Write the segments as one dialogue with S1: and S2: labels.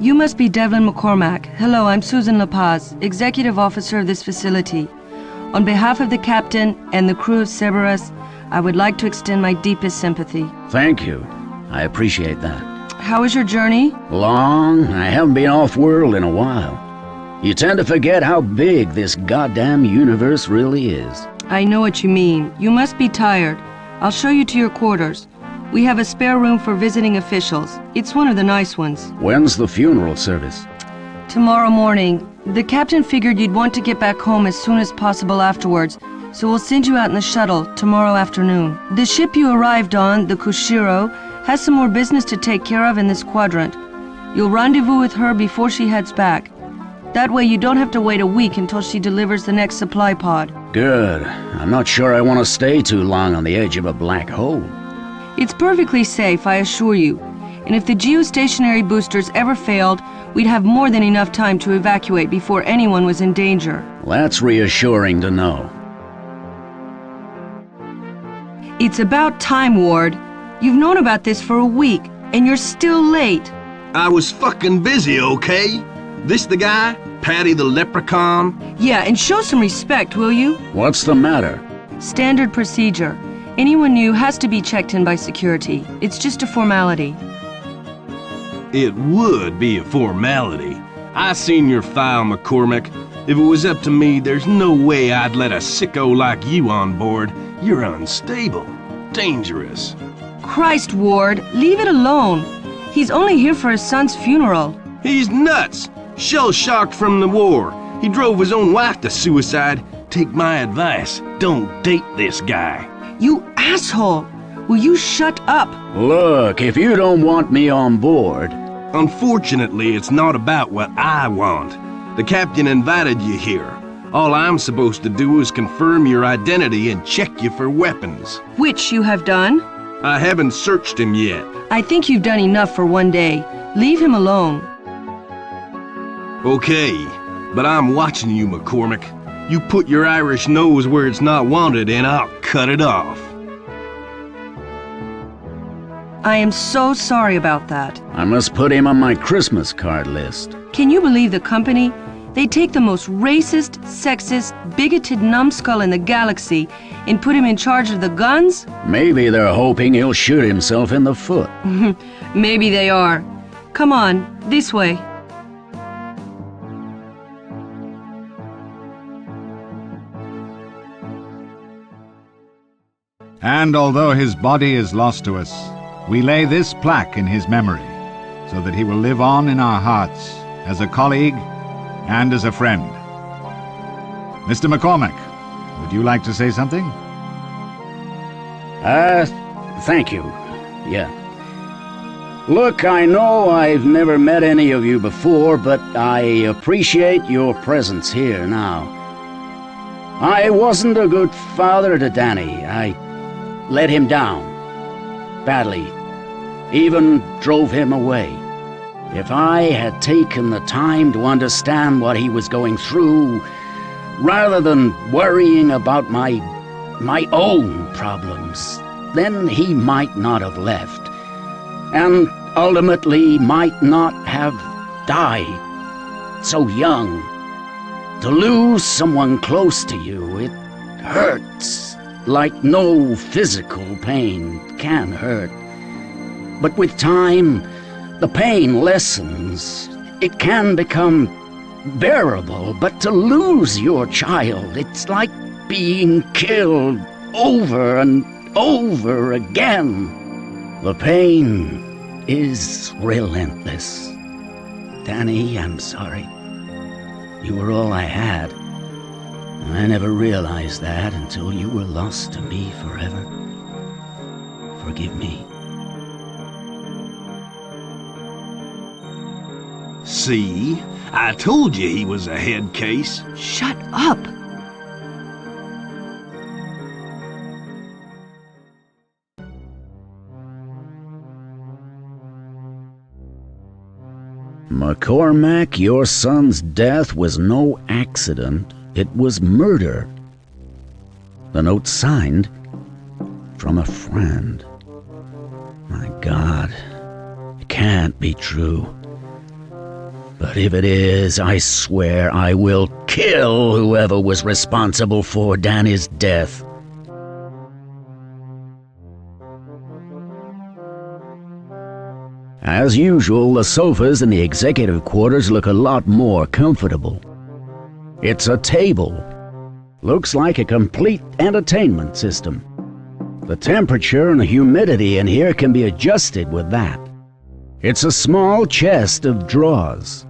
S1: You must be Devlin McCormack. Hello, I'm Susan La Paz, Executive Officer of this facility. On behalf of the captain and the crew of Cerberus, I would like to extend my deepest sympathy.
S2: Thank you. I appreciate that.
S1: How was your journey?
S2: Long. I haven't been off-world in a while. You tend to forget how big this goddamn universe really is.
S1: I know what you mean. You must be tired. I'll show you to your quarters. We have a spare room for visiting officials. It's one of the nice ones.
S2: When's the funeral service?
S1: Tomorrow morning. The captain figured you'd want to get back home as soon as possible afterwards, so we'll send you out in the shuttle tomorrow afternoon. The ship you arrived on, the Kushiro, has some more business to take care of in this quadrant. You'll rendezvous with her before she heads back. That way you don't have to wait a week until she delivers the next supply pod.
S2: Good. I'm not sure I want to stay too long on the edge of a black hole.
S1: It's perfectly safe, I assure you. And if the geostationary boosters ever failed, we'd have more than enough time to evacuate before anyone was in danger.
S2: That's reassuring to know.
S1: It's about time, Ward. You've known about this for a week, and you're still late.
S3: I was fucking busy, okay? This the guy? Patty the Leprechaun?
S1: Yeah, and show some respect, will you?
S2: What's the matter?
S1: Standard procedure. Anyone new has to be checked in by security. It's just a formality.
S3: It would be a formality. I seen your file, McCormack. If it was up to me, there's no way I'd let a sicko like you on board. You're unstable. Dangerous.
S1: Christ, Ward, leave it alone. He's only here for his son's funeral.
S3: He's nuts. Shell-shocked from the war. He drove his own wife to suicide. Take my advice. Don't date this guy.
S1: You asshole! Will you shut up?
S2: Look, if you don't want me on board...
S3: Unfortunately, it's not about what I want. The captain invited you here. All I'm supposed to do is confirm your identity and check you for weapons.
S1: Which you have done?
S3: I haven't searched him yet.
S1: I think you've done enough for one day. Leave him alone.
S3: Okay, but I'm watching you, McCormack. You put your Irish nose where it's not wanted and I'll cut it off.
S1: I am so sorry about that.
S2: I must put him on my Christmas card list.
S1: Can you believe the company? They take the most racist, sexist, bigoted numbskull in the galaxy and put him in charge of the guns?
S2: Maybe they're hoping he'll shoot himself in the foot.
S1: Maybe they are. Come on, this way.
S4: And although his body is lost to us, we lay this plaque in his memory, so that he will live on in our hearts as a colleague and as a friend. Mr. McCormack, would you like to say something?
S2: Thank you. Yeah. Look, I know I've never met any of you before, but I appreciate your presence here now. I wasn't a good father to Danny. I let him down. Badly. Even drove him away. If I had taken the time to understand what he was going through, rather than worrying about my own problems, then he might not have left. And ultimately might not have died so young. To lose someone close to you, it hurts. Like no physical pain can hurt. But with time, the pain lessens. It can become bearable, but to lose your child, it's like being killed over and over again. The pain is relentless. Danny, I'm sorry. You were all I had. I never realized that until you were lost to me forever. Forgive me.
S3: See? I told you he was a head case.
S1: Shut up!
S2: McCormack, your son's death was no accident. It was murder. The note signed from a friend. My God, it can't be true. But if it is, I swear I will kill whoever was responsible for Danny's death. As usual, the sofas in the executive quarters look a lot more comfortable. It's a table. Looks like a complete entertainment system. The temperature and the humidity in here can be adjusted with that. It's a small chest of drawers.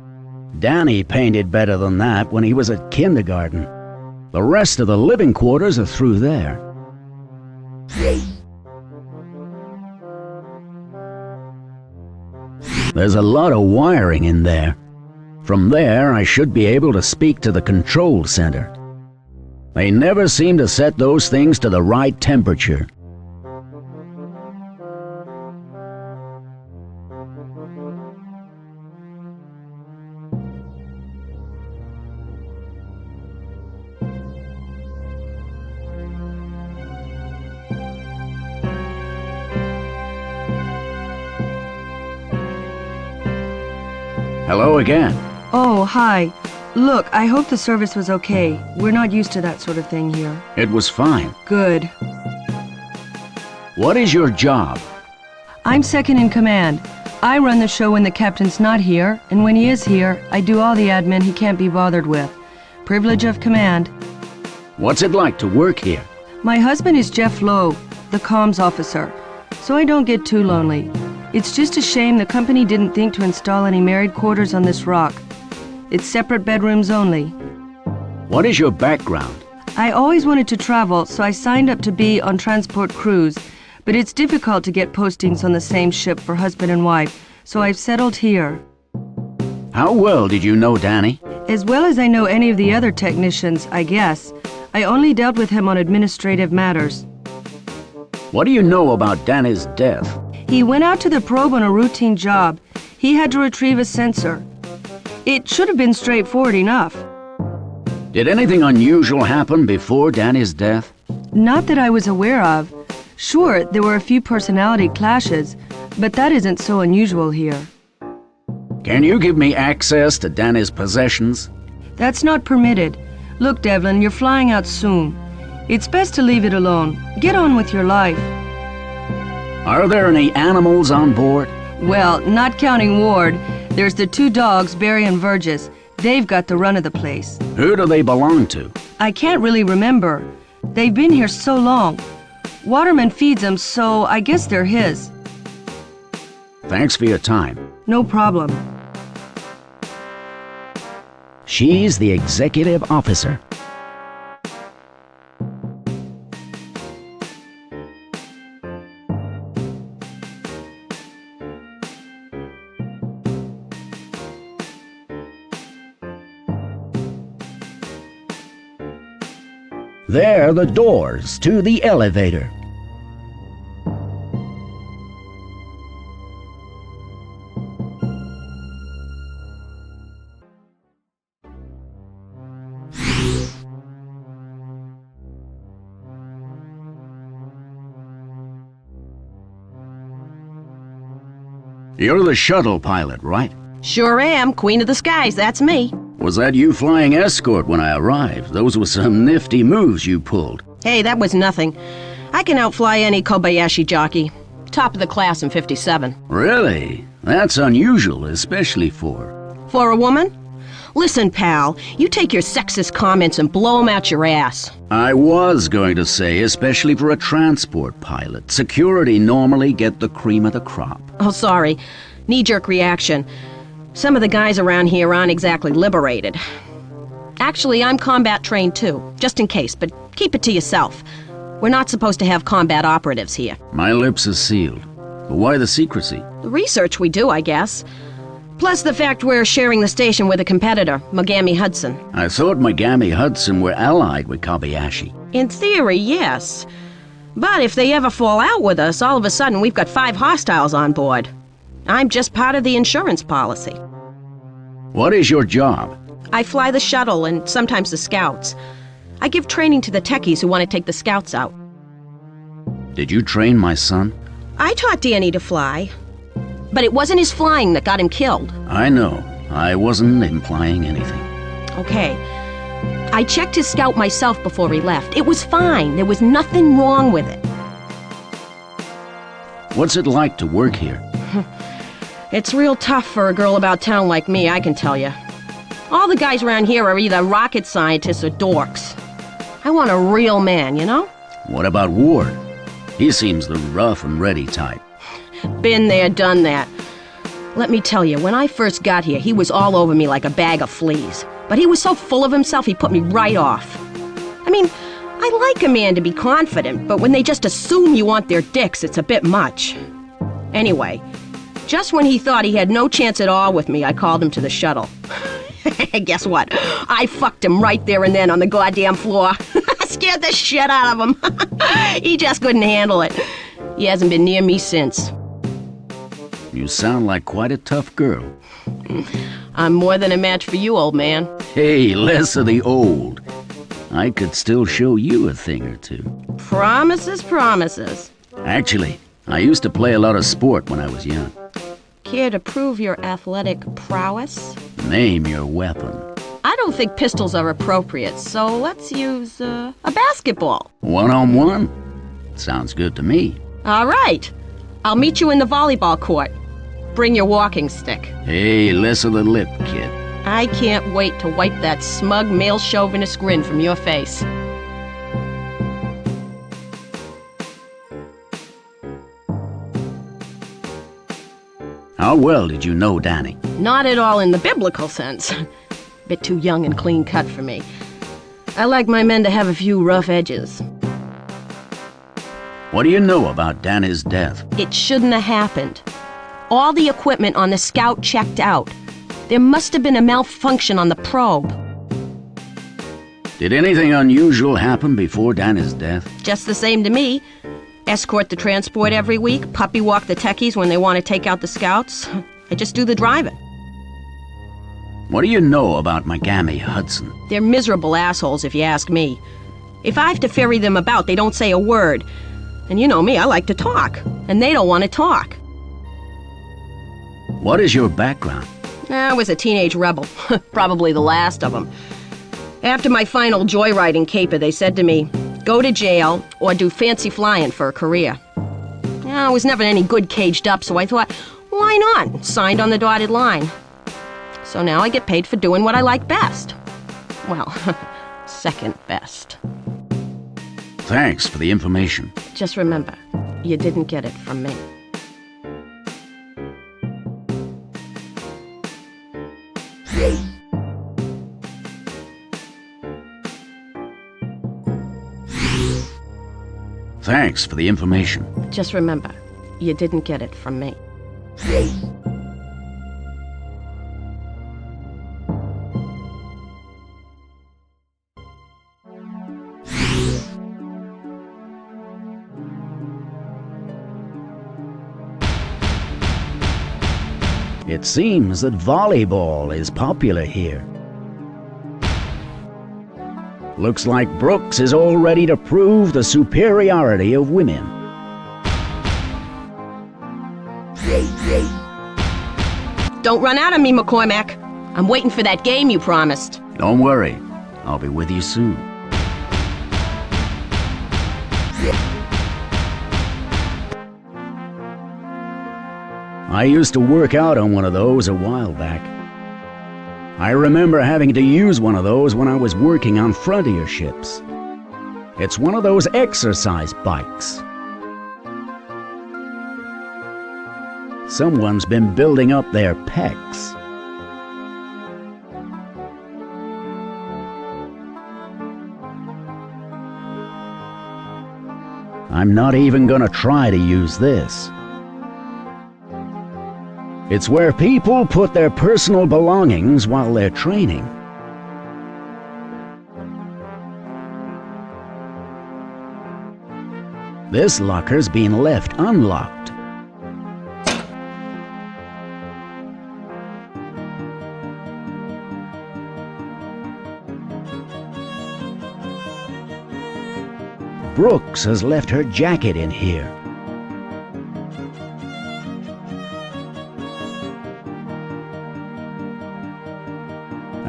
S2: Danny painted better than that when he was at kindergarten. The rest of the living quarters are through there. There's a lot of wiring in there. From there, I should be able to speak to the control center. They never seem to set those things to the right temperature. Hello again.
S1: Oh, hi. Look, I hope the service was okay. We're not used to that sort of thing here.
S2: It was fine.
S1: Good.
S2: What is your job?
S1: I'm second in command. I run the show when the captain's not here, and when he is here, I do all the admin he can't be bothered with. Privilege of command.
S2: What's it like to work here?
S1: My husband is Jeff Lowe, the comms officer, so I don't get too lonely. It's just a shame the company didn't think to install any married quarters on this rock. It's separate bedrooms only.
S2: What is your background?
S1: I always wanted to travel, so I signed up to be on transport crews, but it's difficult to get postings on the same ship for husband and wife, so I've settled here.
S2: How well did you know Danny?
S1: As well as I know any of the other technicians, I guess. I only dealt with him on administrative matters.
S2: What do you know about Danny's death?
S1: He went out to the probe on a routine job. He had to retrieve a sensor. It should have been straightforward enough.
S2: Did anything unusual happen before Danny's death?
S1: Not that I was aware of. Sure, there were a few personality clashes, but that isn't so unusual here.
S2: Can you give me access to Danny's possessions?
S1: That's not permitted. Look, Devlin, you're flying out soon. It's best to leave it alone. Get on with your life.
S2: Are there any animals on board?
S1: Well, not counting Ward, there's the 2 dogs, Barry and Burgess. They've got the run of the place.
S2: Who do they belong to?
S1: I can't really remember. They've been here so long. Waterman feeds them, so I guess they're his.
S2: Thanks for your time.
S1: No problem.
S2: She's the executive officer. There are the doors to the elevator. You're the shuttle pilot, right?
S5: Sure am. Queen of the skies, that's me.
S2: Was that you flying escort when I arrived? Those were some nifty moves you pulled.
S5: Hey, that was nothing. I can outfly any Kobayashi jockey. Top of the class in 57.
S2: Really? That's unusual, especially for...
S5: For a woman? Listen, pal, you take your sexist comments and blow them out your ass.
S2: I was going to say, especially for a transport pilot. Security normally get the cream of the crop.
S5: Oh, sorry. Knee-jerk reaction. Some of the guys around here aren't exactly liberated. Actually, I'm combat trained too, just in case, but keep it to yourself. We're not supposed to have combat operatives here.
S2: My lips are sealed. But why the secrecy?
S5: The research we do, I guess. Plus the fact we're sharing the station with a competitor, Mogami Hudson.
S2: I thought Mogami Hudson were allied with Kobayashi.
S5: In theory, yes. But if they ever fall out with us, all of a sudden we've got 5 hostiles on board. I'm just part of the insurance policy.
S2: What is your job?
S5: I fly the shuttle and sometimes the scouts. I give training to the techies who want to take the scouts out.
S2: Did you train my son?
S5: I taught Danny to fly. But it wasn't his flying that got him killed.
S2: I know. I wasn't implying anything.
S5: Okay. I checked his scout myself before he left. It was fine. There was nothing wrong with it.
S2: What's it like to work here?
S5: It's real tough for a girl about town like me, I can tell you. All the guys around here are either rocket scientists or dorks. I want a real man, you know?
S2: What about Ward? He seems the rough and ready type.
S5: Been there, done that. Let me tell you, when I first got here, he was all over me like a bag of fleas. But he was so full of himself, he put me right off. I mean, I like a man to be confident, but when they just assume you want their dicks, it's a bit much. Anyway, just when he thought he had no chance at all with me, I called him to the shuttle. Guess what? I fucked him right there and then on the goddamn floor. Scared the shit out of him. He just couldn't handle it. He hasn't been near me since.
S2: You sound like quite a tough girl.
S5: I'm more than a match for you, old man.
S2: Hey, less of the old. I could still show you a thing or two.
S5: Promises, promises.
S2: Actually, I used to play a lot of sport when I was young.
S5: Care to prove your athletic prowess?
S2: Name your weapon.
S5: I don't think pistols are appropriate, so let's use a basketball.
S2: One-on-one? Sounds good to me.
S5: All right. I'll meet you in the volleyball court. Bring your walking stick.
S2: Hey, less of the lip, kid.
S5: I can't wait to wipe that smug male chauvinist grin from your face.
S2: How well did you know Danny?
S5: Not at all in the biblical sense. Bit too young and clean-cut for me. I like my men to have a few rough edges.
S2: What do you know about Danny's death?
S5: It shouldn't have happened. All the equipment on the Scout checked out. There must have been a malfunction on the probe.
S2: Did anything unusual happen before Danny's death?
S5: Just the same to me. Escort the transport every week, puppy walk the techies when they want to take out the Scouts. I just do the driving.
S2: What do you know about Megami Hudson?
S5: They're miserable assholes if you ask me. If I have to ferry them about, they don't say a word. And you know me, I like to talk. And they don't want to talk.
S2: What is your background?
S5: I was a teenage rebel. Probably the last of them. After my final joyriding caper, they said to me, go to jail or do fancy flying for a career. I was never any good caged up, so I thought, why not? Signed on the dotted line. So now I get paid for doing what I like best. Well, second best.
S2: Thanks for the information.
S5: Just remember, you didn't get it from me.
S2: Thanks for the information.
S5: Just remember, you didn't get it from me.
S2: It seems that volleyball is popular here. Looks like Brooks is all ready to prove the superiority of women.
S5: Don't run out on me, McCormack. I'm waiting for that game you promised.
S2: Don't worry, I'll be with you soon. I used to work out on one of those a while back. I remember having to use one of those when I was working on frontier ships. It's one of those exercise bikes. Someone's been building up their pecs. I'm not even gonna try to use this. It's where people put their personal belongings while they're training. This locker's been left unlocked. Brooks has left her jacket in here.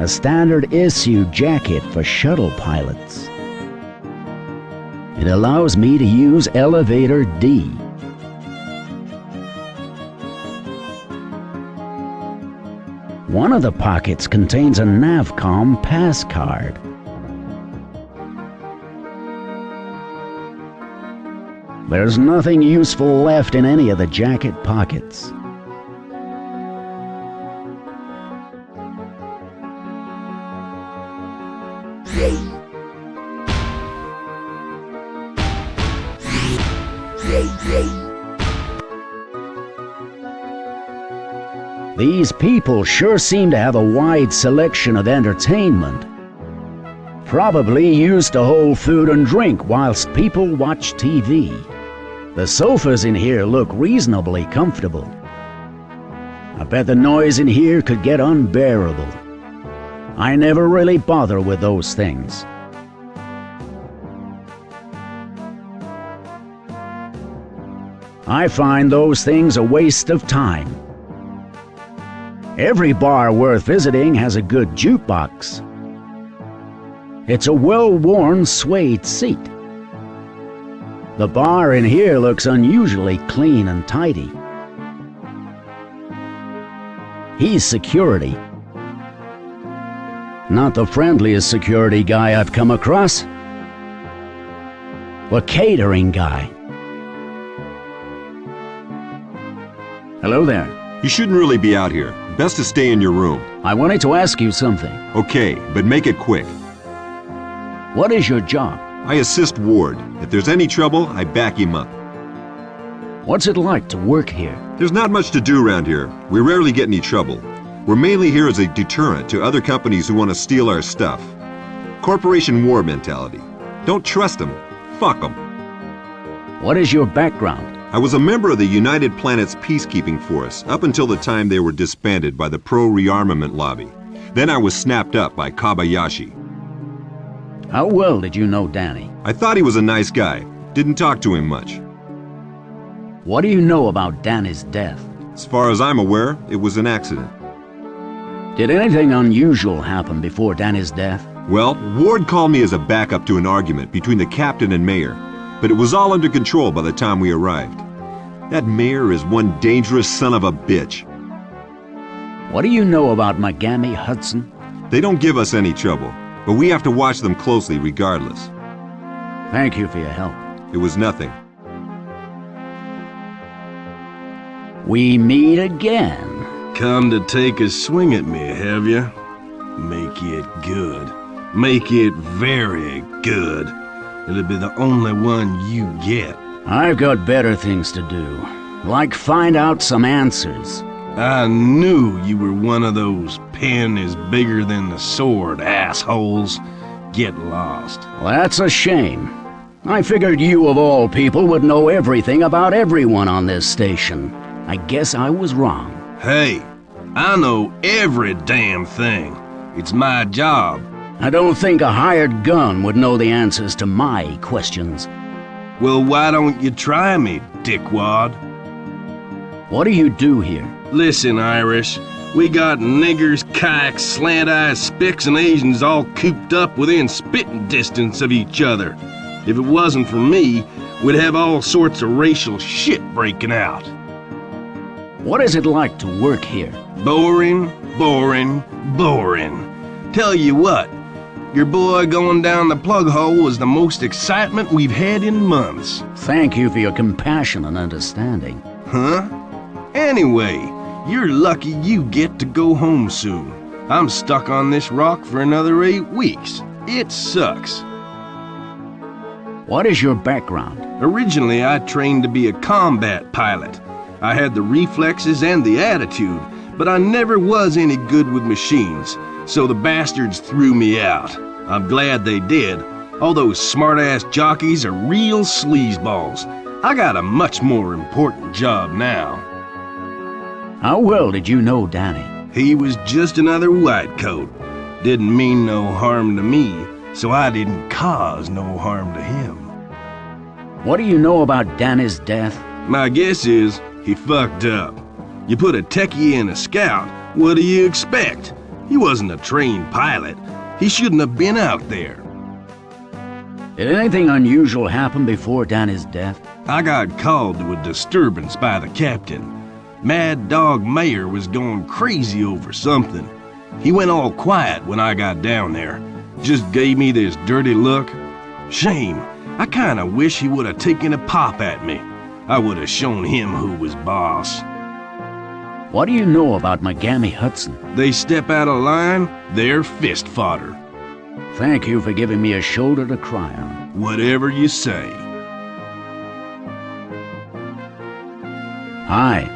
S2: A standard issue jacket for shuttle pilots. It allows me to use elevator D. One of the pockets contains a Navcom pass card. There's nothing useful left in any of the jacket pockets. These people sure seem to have a wide selection of entertainment. Probably used to hold food and drink whilst people watch TV. The sofas in here look reasonably comfortable. I bet the noise in here could get unbearable. I never really bother with those things. I find those things a waste of time. Every bar worth visiting has a good jukebox. It's a well-worn suede seat. The bar in here looks unusually clean and tidy. He's security. Not the friendliest security guy I've come across. A catering guy. Hello there.
S6: You shouldn't really be out here. Best to stay in your room.
S2: I wanted to ask you something.
S6: Okay, but make it quick.
S2: What is your job?
S6: I assist Ward. If there's any trouble, I back him up.
S2: What's it like to work here?
S6: There's not much to do around here. We rarely get any trouble. We're mainly here as a deterrent to other companies who want to steal our stuff. Corporation war mentality. Don't trust them. Fuck them.
S2: What is your background?
S6: I was a member of the United Planets Peacekeeping Force up until the time they were disbanded by the pro-rearmament lobby. Then I was snapped up by Kobayashi.
S2: How well did you know Danny?
S6: I thought he was a nice guy. Didn't talk to him much.
S2: What do you know about Danny's death?
S6: As far as I'm aware, it was an accident.
S2: Did anything unusual happen before Danny's death?
S6: Well, Ward called me as a backup to an argument between the captain and mayor, but it was all under control by the time we arrived. That mayor is one dangerous son of a bitch.
S2: What do you know about Megami Hudson?
S6: They don't give us any trouble, but we have to watch them closely regardless.
S2: Thank you for your help.
S6: It was nothing.
S2: We meet again.
S3: Come to take a swing at me, have you? Make it good. Make it very good. It'll be the only one you get.
S2: I've got better things to do, like find out some answers.
S3: I knew you were one of those pen is bigger than the sword assholes. Get lost.
S2: Well, that's a shame. I figured you of all people would know everything about everyone on this station. I guess I was wrong.
S3: Hey, I know every damn thing. It's my job.
S2: I don't think a hired gun would know the answers to my questions.
S3: Well, why don't you try me, dickwad?
S2: What do you do here?
S3: Listen, Irish, we got niggers, kikes, slant-eyed spicks, and Asians all cooped up within spitting distance of each other. If it wasn't for me, we'd have all sorts of racial shit breaking out.
S2: What is it like to work here?
S3: Boring, boring, boring. Tell you what, your boy going down the plug hole was the most excitement we've had in months.
S2: Thank you for your compassion and understanding.
S3: Huh? Anyway, you're lucky you get to go home soon. I'm stuck on this rock for another 8 weeks. It sucks.
S2: What is your background?
S3: Originally, I trained to be a combat pilot. I had the reflexes and the attitude, but I never was any good with machines, so the bastards threw me out. I'm glad they did. All those smart-ass jockeys are real sleazeballs. I got a much more important job now.
S2: How well did you know Danny?
S3: He was just another white coat. Didn't mean no harm to me, so I didn't cause no harm to him.
S2: What do you know about Danny's death?
S3: My guess is he fucked up. You put a techie in a scout, what do you expect? He wasn't a trained pilot. He shouldn't have been out there.
S2: Did anything unusual happen before Danny's death?
S3: I got called to a disturbance by the captain. Mad Dog Mayer was going crazy over something. He went all quiet when I got down there. Just gave me this dirty look. Shame. I kinda wish he would have taken a pop at me. I would have shown him who was boss.
S2: What do you know about Megami Hudson?
S3: They step out of line, they're fist fodder.
S2: Thank you for giving me a shoulder to cry on.
S3: Whatever you say.
S2: Hi.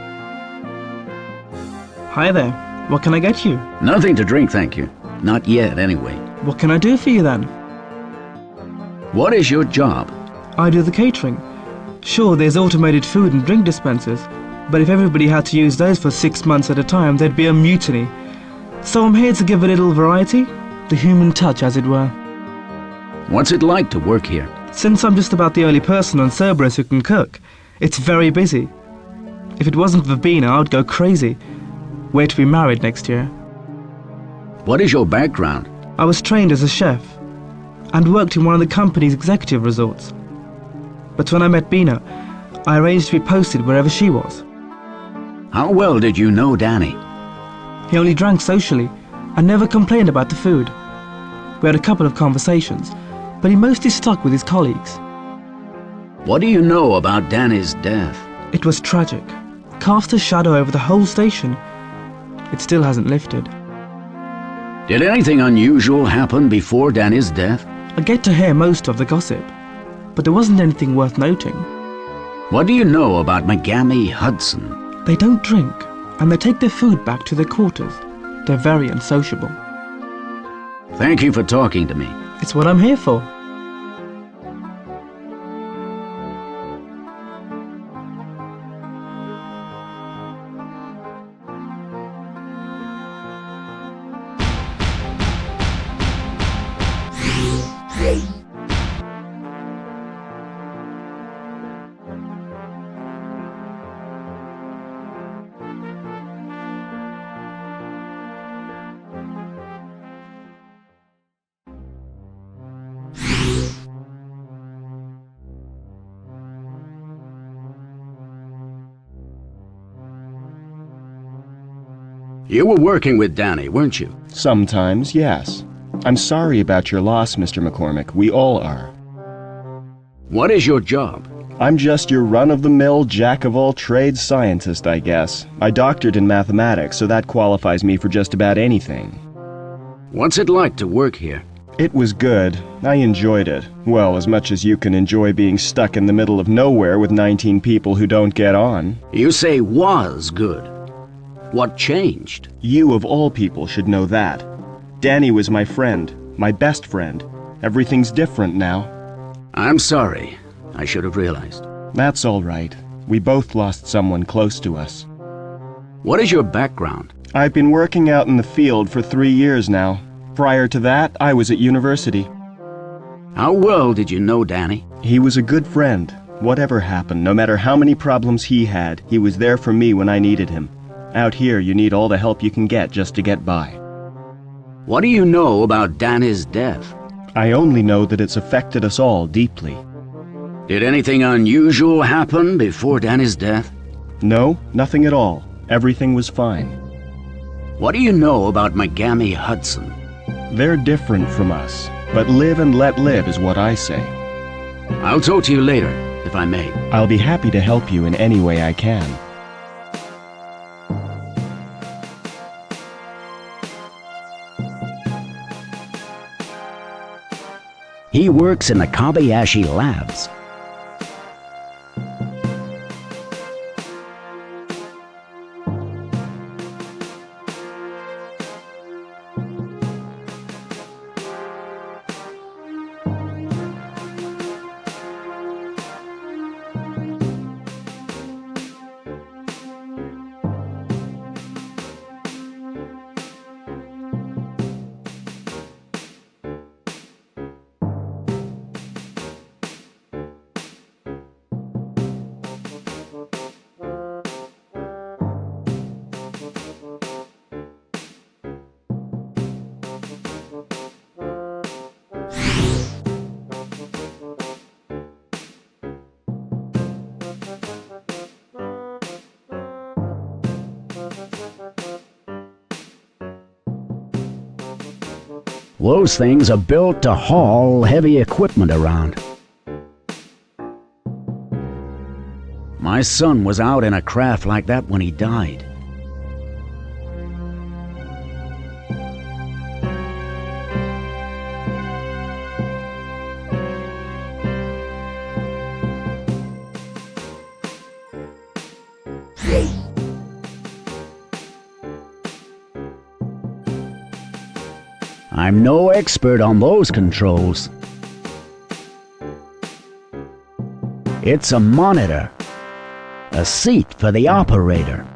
S7: Hi there. What can I get you?
S2: Nothing to drink, thank you. Not yet, anyway.
S7: What can I do for you then?
S2: What is your job?
S7: I do the catering. Sure, there's automated food and drink dispensers, but if everybody had to use those for 6 months at a time, there'd be a mutiny. So I'm here to give a little variety, the human touch as it were.
S2: What's it like to work here?
S7: Since I'm just about the only person on Cerberus who can cook, it's very busy. If it wasn't for Bina, I'd go crazy. We're to be married next year.
S2: What is your background?
S7: I was trained as a chef and worked in one of the company's executive resorts. But when I met Bina, I arranged to be posted wherever she was.
S2: How well did you know Danny?
S7: He only drank socially and never complained about the food. We had a couple of conversations, but he mostly stuck with his colleagues.
S2: What do you know about Danny's death?
S7: It was tragic. Cast a shadow over the whole station. It still hasn't lifted.
S2: Did anything unusual happen before Danny's death?
S7: I get to hear most of the gossip, but there wasn't anything worth noting.
S2: What do you know about Megami Hudson?
S7: They don't drink, and they take their food back to their quarters. They're very unsociable.
S2: Thank you for talking to me.
S7: It's what I'm here for.
S2: You were working with Danny, weren't you?
S8: Sometimes, yes. I'm sorry about your loss, Mr. McCormick. We all are.
S2: What is your job?
S8: I'm just your run-of-the-mill, jack-of-all-trades scientist, I guess. I doctored in mathematics, so that qualifies me for just about anything.
S2: What's it like to work here?
S8: It was good. I enjoyed it. Well, as much as you can enjoy being stuck in the middle of nowhere with 19 people who don't get on.
S2: You say was good. What changed?
S8: You, of all people, should know that. Danny was my friend, my best friend. Everything's different now.
S2: I'm sorry. I should have realized.
S8: That's all right. We both lost someone close to us.
S2: What is your background?
S8: I've been working out in the field for 3 years now. Prior to that, I was at university.
S2: How well did you know Danny?
S8: He was a good friend. Whatever happened, no matter how many problems he had, he was there for me when I needed him. Out here, you need all the help you can get just to get by.
S2: What do you know about Danny's death?
S8: I only know that it's affected us all deeply.
S2: Did anything unusual happen before Danny's death?
S8: No, nothing at all. Everything was fine.
S2: What do you know about Megami Hudson?
S8: They're different from us, but live and let live is what I say.
S2: I'll talk to you later, if I may.
S8: I'll be happy to help you in any way I can.
S2: He works in the Kabayashi Labs. Those things are built to haul heavy equipment around. My son was out in a craft like that when he died. I'm no expert on those controls. It's a monitor. A seat for the operator.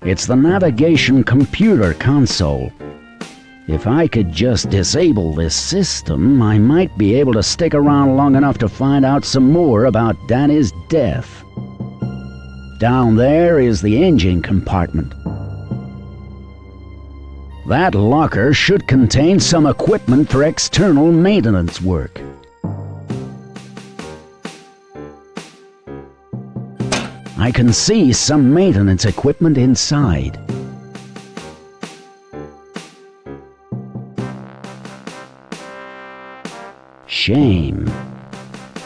S2: It's the navigation computer console. If I could just disable this system, I might be able to stick around long enough to find out some more about Danny's death. Down there is the engine compartment. That locker should contain some equipment for external maintenance work. I can see some maintenance equipment inside. Shame.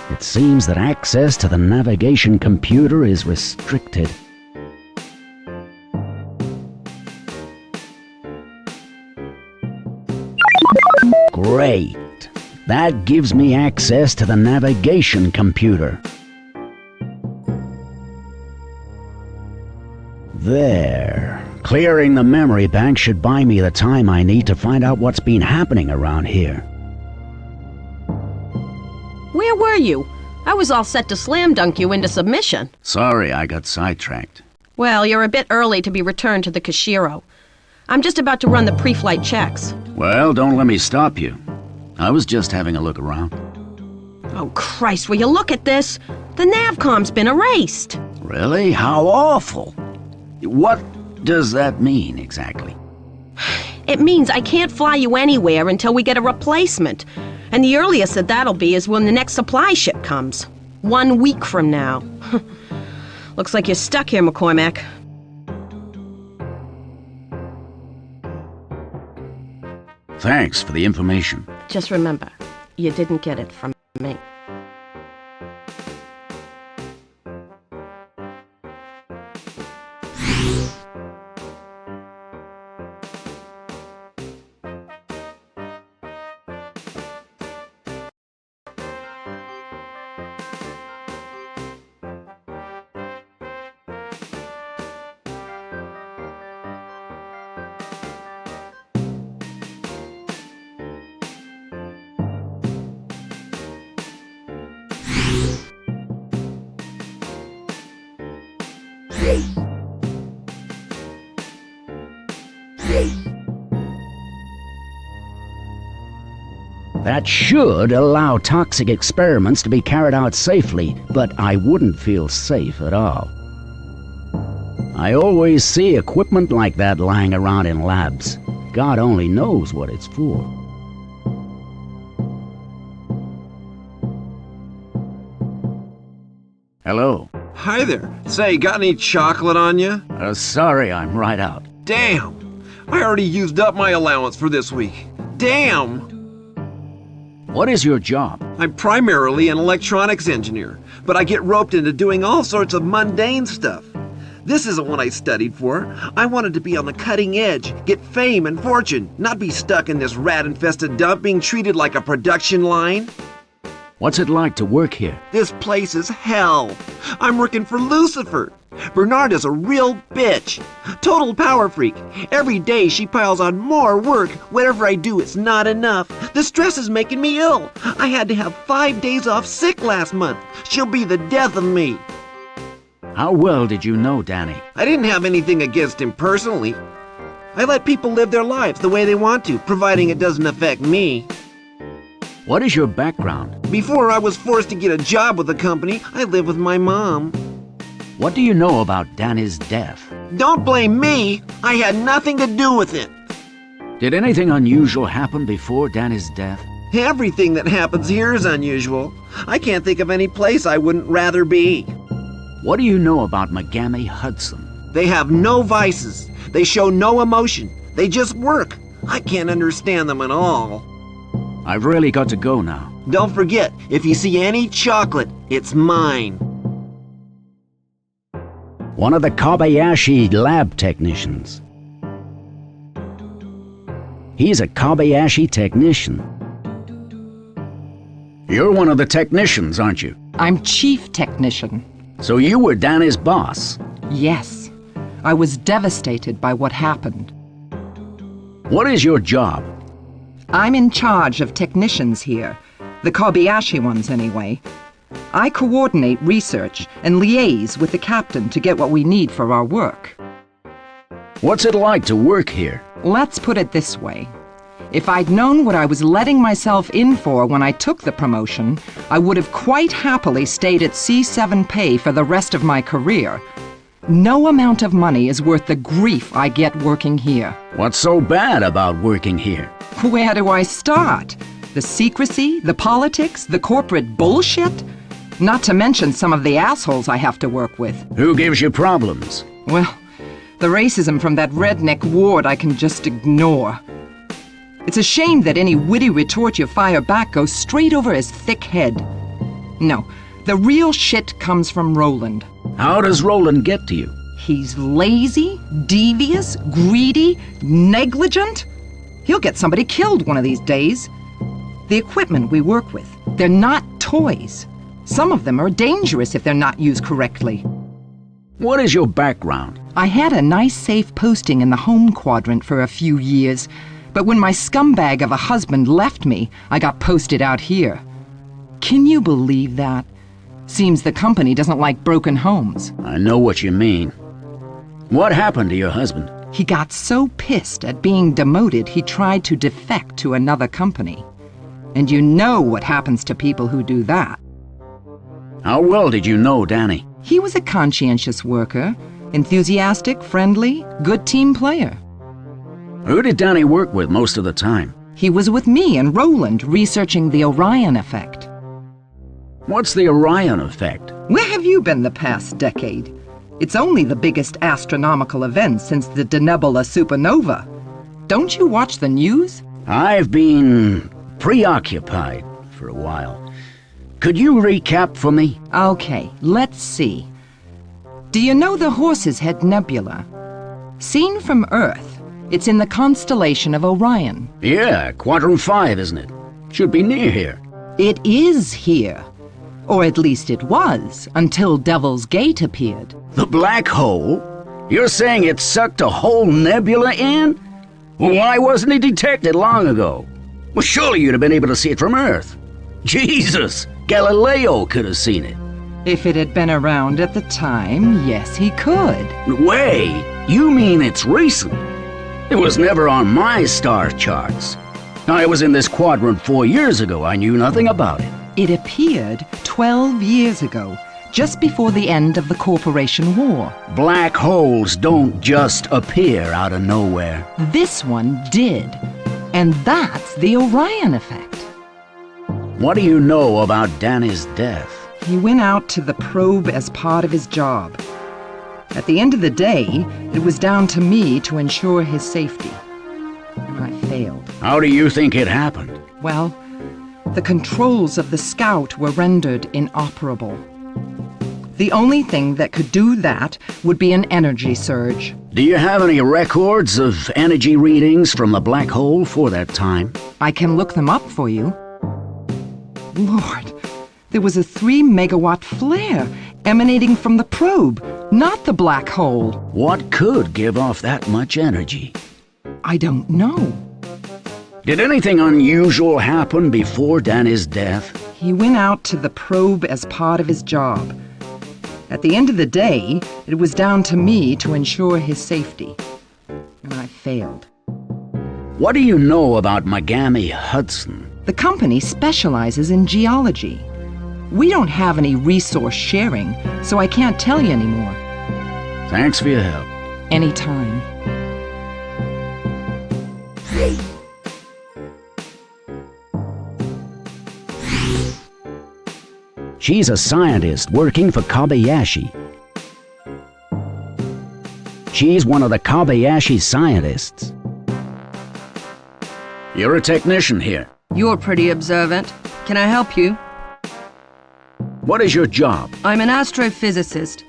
S2: It seems that access to the navigation computer is restricted. Great. That gives me access to the navigation computer. There. Clearing the memory bank should buy me the time I need to find out what's been happening around here.
S5: Where were you? I was all set to slam dunk you into submission.
S2: Sorry, I got sidetracked.
S5: Well, you're a bit early to be returned to the Kashiro. I'm just about to run the pre-flight checks.
S2: Well, don't let me stop you. I was just having a look around.
S5: Oh, Christ, will you look at this? The navcom's been erased.
S2: Really? How awful. What does that mean, exactly?
S5: It means I can't fly you anywhere until we get a replacement. And the earliest that that'll be is when the next supply ship comes. 1 week from now. Looks like you're stuck here, McCormack.
S2: Thanks for the information.
S5: Just remember, you didn't get it from me.
S2: That should allow toxic experiments to be carried out safely, but I wouldn't feel safe at all. I always see equipment like that lying around in labs. God only knows what it's for. Hello.
S9: Hi there. Say, got any chocolate on you?
S2: Sorry, I'm right out.
S9: Damn! I already used up my allowance for this week. Damn!
S2: What is your job?
S9: I'm primarily an electronics engineer, but I get roped into doing all sorts of mundane stuff. This isn't what I studied for. I wanted to be on the cutting edge, get fame and fortune, not be stuck in this rat-infested dump being treated like a production line.
S2: What's it like to work here?
S9: This place is hell. I'm working for Lucifer. Bernard is a real bitch. Total power freak. Every day she piles on more work. Whatever I do, it's not enough. The stress is making me ill. I had to have 5 days off sick last month. She'll be the death of me.
S2: How well did you know Danny?
S9: I didn't have anything against him personally. I let people live their lives the way they want to, providing it doesn't affect me.
S2: What is your background?
S9: Before I was forced to get a job with the company, I lived with my mom.
S2: What do you know about Danny's death?
S9: Don't blame me. I had nothing to do with it.
S2: Did anything unusual happen before Danny's death?
S9: Everything that happens here is unusual. I can't think of any place I wouldn't rather be.
S2: What do you know about Megami Hudson?
S9: They have no vices. They show no emotion. They just work. I can't understand them at all.
S2: I've really got to go now.
S9: Don't forget, if you see any chocolate, it's mine.
S2: One of the Kobayashi lab technicians. He's a Kobayashi technician. You're one of the technicians, aren't you?
S10: I'm chief technician.
S2: So you were Danny's boss.
S10: Yes. I was devastated by what happened.
S2: What is your job?
S10: I'm in charge of technicians here. The Kobayashi ones, anyway. I coordinate research and liaise with the captain to get what we need for our work.
S2: What's it like to work here?
S10: Let's put it this way. If I'd known what I was letting myself in for when I took the promotion, I would have quite happily stayed at C7 pay for the rest of my career. No amount of money is worth the grief I get working here.
S2: What's so bad about working here?
S10: Where do I start? The secrecy, the politics, the corporate bullshit? Not to mention some of the assholes I have to work with.
S2: Who gives you problems?
S10: Well, the racism from that redneck ward I can just ignore. It's a shame that any witty retort you fire back goes straight over his thick head. No, the real shit comes from Roland.
S2: How does Roland get to you?
S10: He's lazy, devious, greedy, negligent. He'll get somebody killed one of these days. The equipment we work with, they're not toys. Some of them are dangerous if they're not used correctly.
S2: What is your background?
S10: I had a nice safe posting in the home quadrant for a few years, but when my scumbag of a husband left me, I got posted out here. Can you believe that? Seems the company doesn't like broken homes.
S2: I know what you mean. What happened to your husband?
S10: He got so pissed at being demoted, he tried to defect to another company. And you know what happens to people who do that.
S2: How well did you know Danny?
S10: He was a conscientious worker, enthusiastic, friendly, good team player.
S2: Who did Danny work with most of the time?
S10: He was with me and Roland researching the Orion effect.
S2: What's the Orion effect?
S10: Where have you been the past decade? It's only the biggest astronomical event since the Denebula supernova. Don't you watch the news?
S2: I've been preoccupied for a while. Could you recap for me?
S10: Okay, let's see. Do you know the Horse's Head Nebula? Seen from Earth, it's in the constellation of Orion.
S2: Yeah, Quadrant 5, isn't it? Should be near here.
S10: It is here. Or at least it was, until Devil's Gate appeared.
S2: The black hole? You're saying it sucked a whole nebula in? Well, why wasn't it detected long ago? Well, surely you'd have been able to see it from Earth. Jesus! Galileo could have seen it.
S10: If it had been around at the time, yes, he could.
S2: Wait, you mean it's recent? It was never on my star charts. I was in this quadrant 4 years ago. I knew nothing about it.
S10: It appeared 12 years ago, just before the end of the Corporation War.
S2: Black holes don't just appear out of nowhere.
S10: This one did. And that's the Orion effect.
S2: What do you know about Danny's death?
S10: He went out to the probe as part of his job. At the end of the day, it was down to me to ensure his safety. I failed.
S2: How do you think it happened?
S10: Well, the controls of the Scout were rendered inoperable. The only thing that could do that would be an energy surge.
S2: Do you have any records of energy readings from the black hole for that time?
S10: I can look them up for you. Lord, there was a 3-megawatt flare emanating from the probe, not the black hole.
S2: What could give off that much energy?
S10: I don't know.
S2: Did anything unusual happen before Danny's death?
S10: He went out to the probe as part of his job. At the end of the day, it was down to me to ensure his safety. And I failed.
S2: What do you know about Megami Hudson?
S10: The company specializes in geology. We don't have any resource sharing, so I can't tell you anymore.
S2: Thanks for your help.
S10: Anytime.
S2: She's a scientist working for Kobayashi. She's one of the Kobayashi scientists. You're a technician here.
S1: You're pretty observant. Can I help you?
S2: What is your job?
S1: I'm an astrophysicist.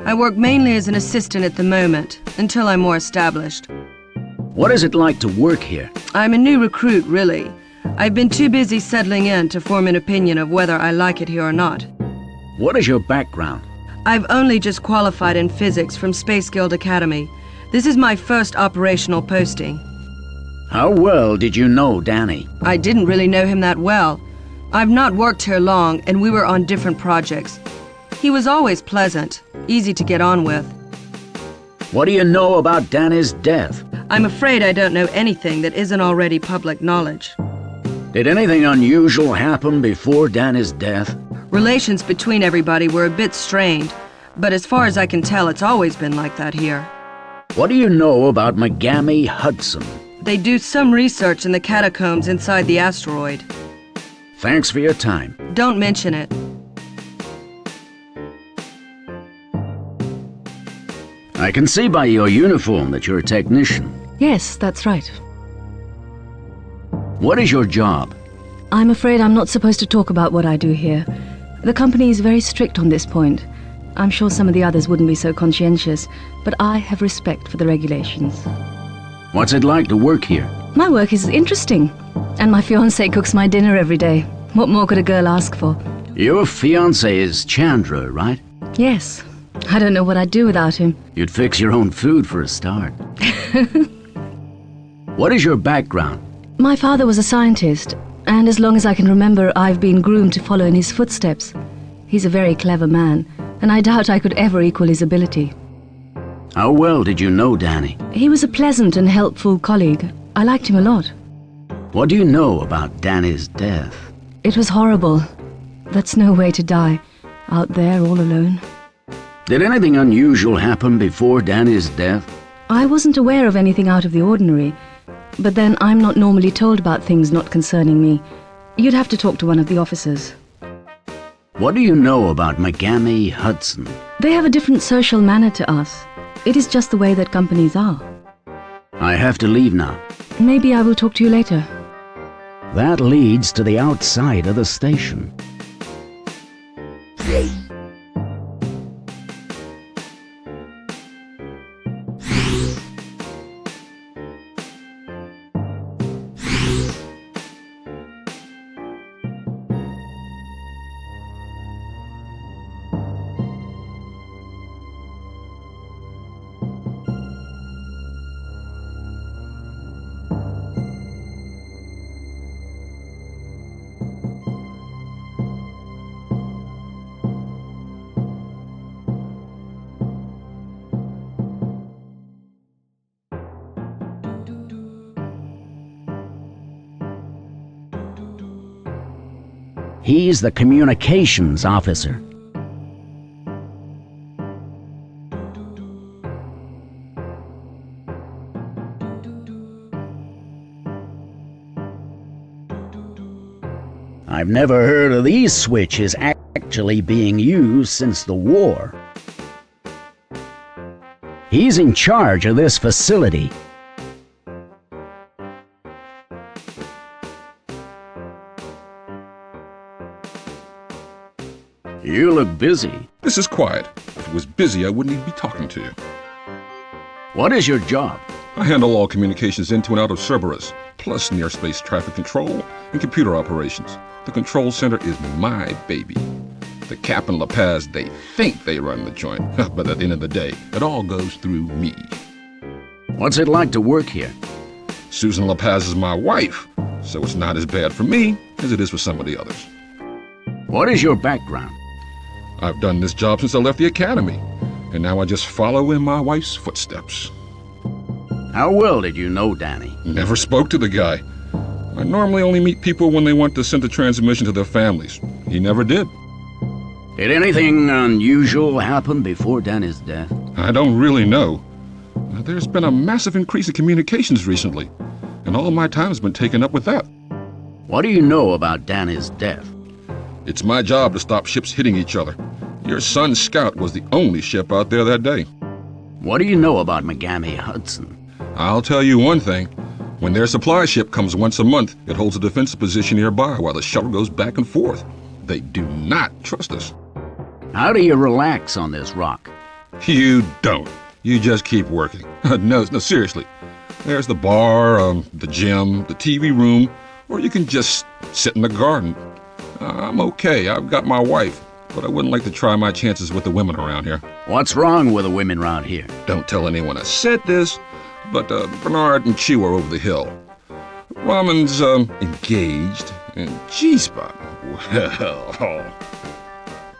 S1: I work mainly as an assistant at the moment, until I'm more established.
S2: What is it like to work here?
S1: I'm a new recruit, really. I've been too busy settling in to form an opinion of whether I like it here or not.
S2: What is your background?
S1: I've only just qualified in physics from Space Guild Academy. This is my first operational posting.
S2: How well did you know Danny?
S1: I didn't really know him that well. I've not worked here long, and we were on different projects. He was always pleasant, easy to get on with.
S2: What do you know about Danny's death?
S1: I'm afraid I don't know anything that isn't already public knowledge.
S2: Did anything unusual happen before Danny's death?
S1: Relations between everybody were a bit strained, but as far as I can tell, it's always been like that here.
S2: What do you know about Megami Hudson?
S1: They do some research in the catacombs inside the asteroid.
S2: Thanks for your time.
S1: Don't mention it.
S2: I can see by your uniform that you're a technician.
S11: Yes, that's right.
S2: What is your job?
S11: I'm afraid I'm not supposed to talk about what I do here. The company is very strict on this point. I'm sure some of the others wouldn't be so conscientious, but I have respect for the regulations.
S2: What's it like to work here?
S11: My work is interesting, and my fiancé cooks my dinner every day. What more could a girl ask for?
S2: Your fiancé is Chandra, right?
S11: Yes. I don't know what I'd do without him.
S2: You'd fix your own food for a start. What is your background?
S11: My father was a scientist, and as long as I can remember, I've been groomed to follow in his footsteps. He's a very clever man, and I doubt I could ever equal his ability.
S2: How well did you know Danny?
S11: He was a pleasant and helpful colleague. I liked him a lot.
S2: What do you know about Danny's death?
S11: It was horrible. That's no way to die, out there all alone.
S2: Did anything unusual happen before Danny's death?
S11: I wasn't aware of anything out of the ordinary, but then I'm not normally told about things not concerning me. You'd have to talk to one of the officers.
S2: What do you know about Megami Hudson?
S11: They have a different social manner to us. It is just the way that companies are.
S2: I have to leave now.
S11: Maybe I will talk to you later.
S2: That leads to the outside of the station. He's the communications officer. I've never heard of these switches actually being used since the war. He's in charge of this facility. You look busy.
S12: This is quiet. If it was busy, I wouldn't even be talking to you.
S2: What is your job?
S12: I handle all communications into and out of Cerberus, plus near-space traffic control and computer operations. The control center is my baby. The Cap and La Paz, they think they run the joint, but at the end of the day, it all goes through me.
S2: What's it like to work here?
S12: Susan La Paz is my wife, so it's not as bad for me as it is for some of the others.
S2: What is your background?
S12: I've done this job since I left the academy, and now I just follow in my wife's footsteps.
S2: How well did you know Danny?
S12: Never spoke to the guy. I normally only meet people when they want to send a transmission to their families. He never did.
S2: Did anything unusual happen before Danny's death?
S12: I don't really know. There's been a massive increase in communications recently, and all my time has been taken up with that.
S2: What do you know about Danny's death?
S12: It's my job to stop ships hitting each other. Your son's scout was the only ship out there that day.
S2: What do you know about Megami Hudson?
S12: I'll tell you one thing. When their supply ship comes once a month, it holds a defensive position nearby while the shuttle goes back and forth. They do not trust us.
S2: How do you relax on this rock?
S12: You don't. You just keep working. No, seriously. There's the bar, the gym, the TV room, or you can just sit in the garden. I'm okay. I've got my wife, but I wouldn't like to try my chances with the women around here.
S2: What's wrong with the women around here?
S12: Don't tell anyone I said this, but Bernard and Chew are over the hill. Raman's engaged, and G-Spot, well...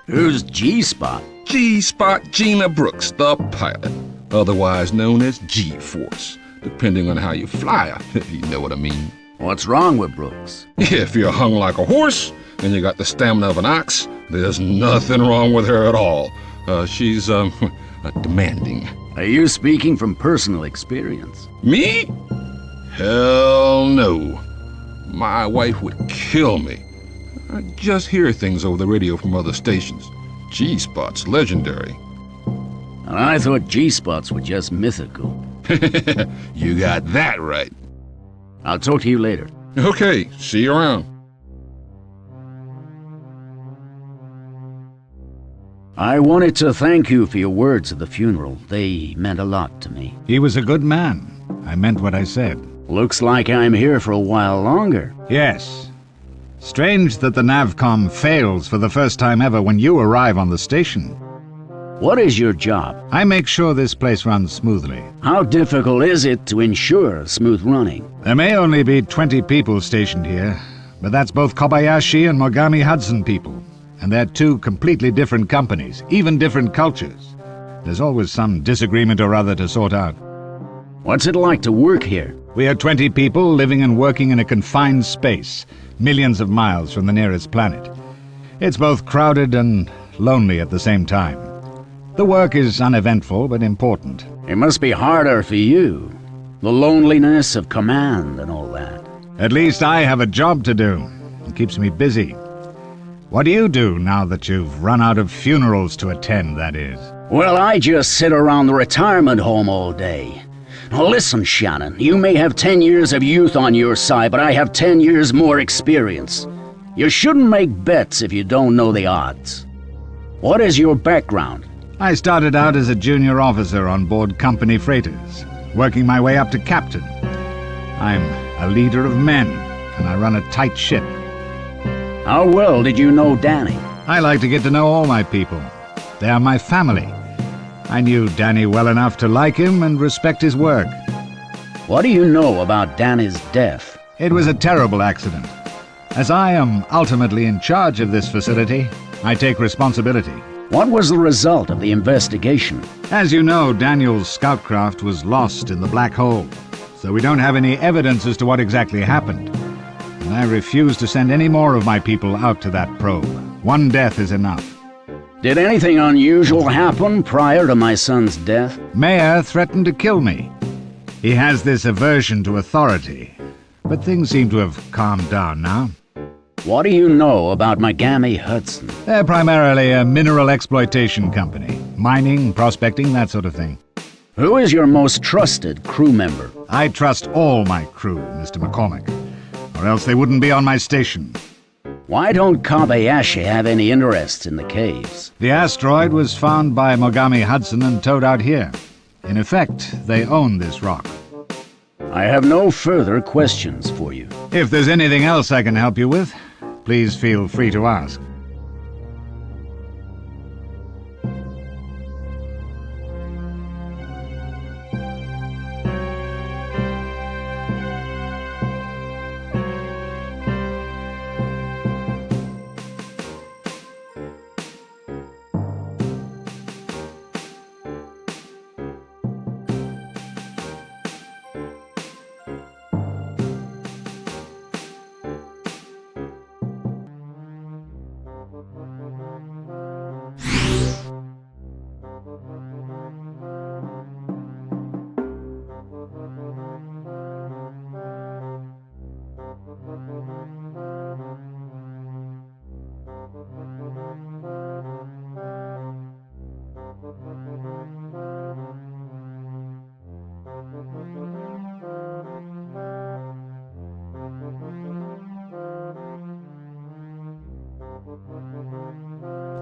S2: Who's G-Spot?
S12: G-Spot Gina Brooks, the pilot, otherwise known as G-Force, depending on how you fly her, if you know what I mean.
S2: What's wrong with Brooks?
S12: If you're hung like a horse, and you got the stamina of an ox, there's nothing wrong with her at all. She's, demanding.
S2: Are you speaking from personal experience?
S12: Me? Hell no. My wife would kill me. I just hear things over the radio from other stations. G-Spot's legendary.
S2: I thought G-Spots were just mythical.
S12: You got that right.
S2: I'll talk to you later.
S12: Okay, see you around.
S2: I wanted to thank you for your words at the funeral. They meant a lot to me.
S4: He was a good man. I meant what I said.
S2: Looks like I'm here for a while longer.
S4: Yes. Strange that the Navcom fails for the first time ever when you arrive on the station.
S2: What is your job?
S4: I make sure this place runs smoothly.
S2: How difficult is it to ensure smooth running?
S4: There may only be 20 people stationed here, but that's both Kobayashi and Mogami Hudson people. And they're two completely different companies, even different cultures. There's always some disagreement or other to sort out.
S2: What's it like to work here?
S4: We are 20 people living and working in a confined space, millions of miles from the nearest planet. It's both crowded and lonely at the same time. The work is uneventful but important.
S2: It must be harder for you. The loneliness of command and all that.
S4: At least I have a job to do. It keeps me busy. What do you do now that you've run out of funerals to attend, that is?
S2: Well, I just sit around the retirement home all day. Now listen, Shannon, you may have 10 years of youth on your side, but I have 10 years more experience. You shouldn't make bets if you don't know the odds. What is your background?
S4: I started out as a junior officer on board company freighters, working my way up to captain. I'm a leader of men, and I run a tight ship.
S2: How well did you know Danny?
S4: I like to get to know all my people. They are my family. I knew Danny well enough to like him and respect his work.
S2: What do you know about Danny's death?
S4: It was a terrible accident. As I am ultimately in charge of this facility, I take responsibility.
S2: What was the result of the investigation?
S4: As you know, Daniel's scoutcraft was lost in the black hole, so we don't have any evidence as to what exactly happened. And I refuse to send any more of my people out to that probe. One death is enough.
S2: Did anything unusual happen prior to my son's death?
S4: Mayer threatened to kill me. He has this aversion to authority, but things seem to have calmed down now.
S2: What do you know about Megami Hudson?
S4: They're primarily a mineral exploitation company. Mining, prospecting, that sort of thing.
S2: Who is your most trusted crew member?
S4: I trust all my crew, Mr. McCormick, or else they wouldn't be on my station.
S2: Why don't Kobayashi have any interest in the caves?
S4: The asteroid was found by Mogami Hudson and towed out here. In effect, they own this rock.
S2: I have no further questions for you.
S4: If there's anything else I can help you with, please feel free to ask.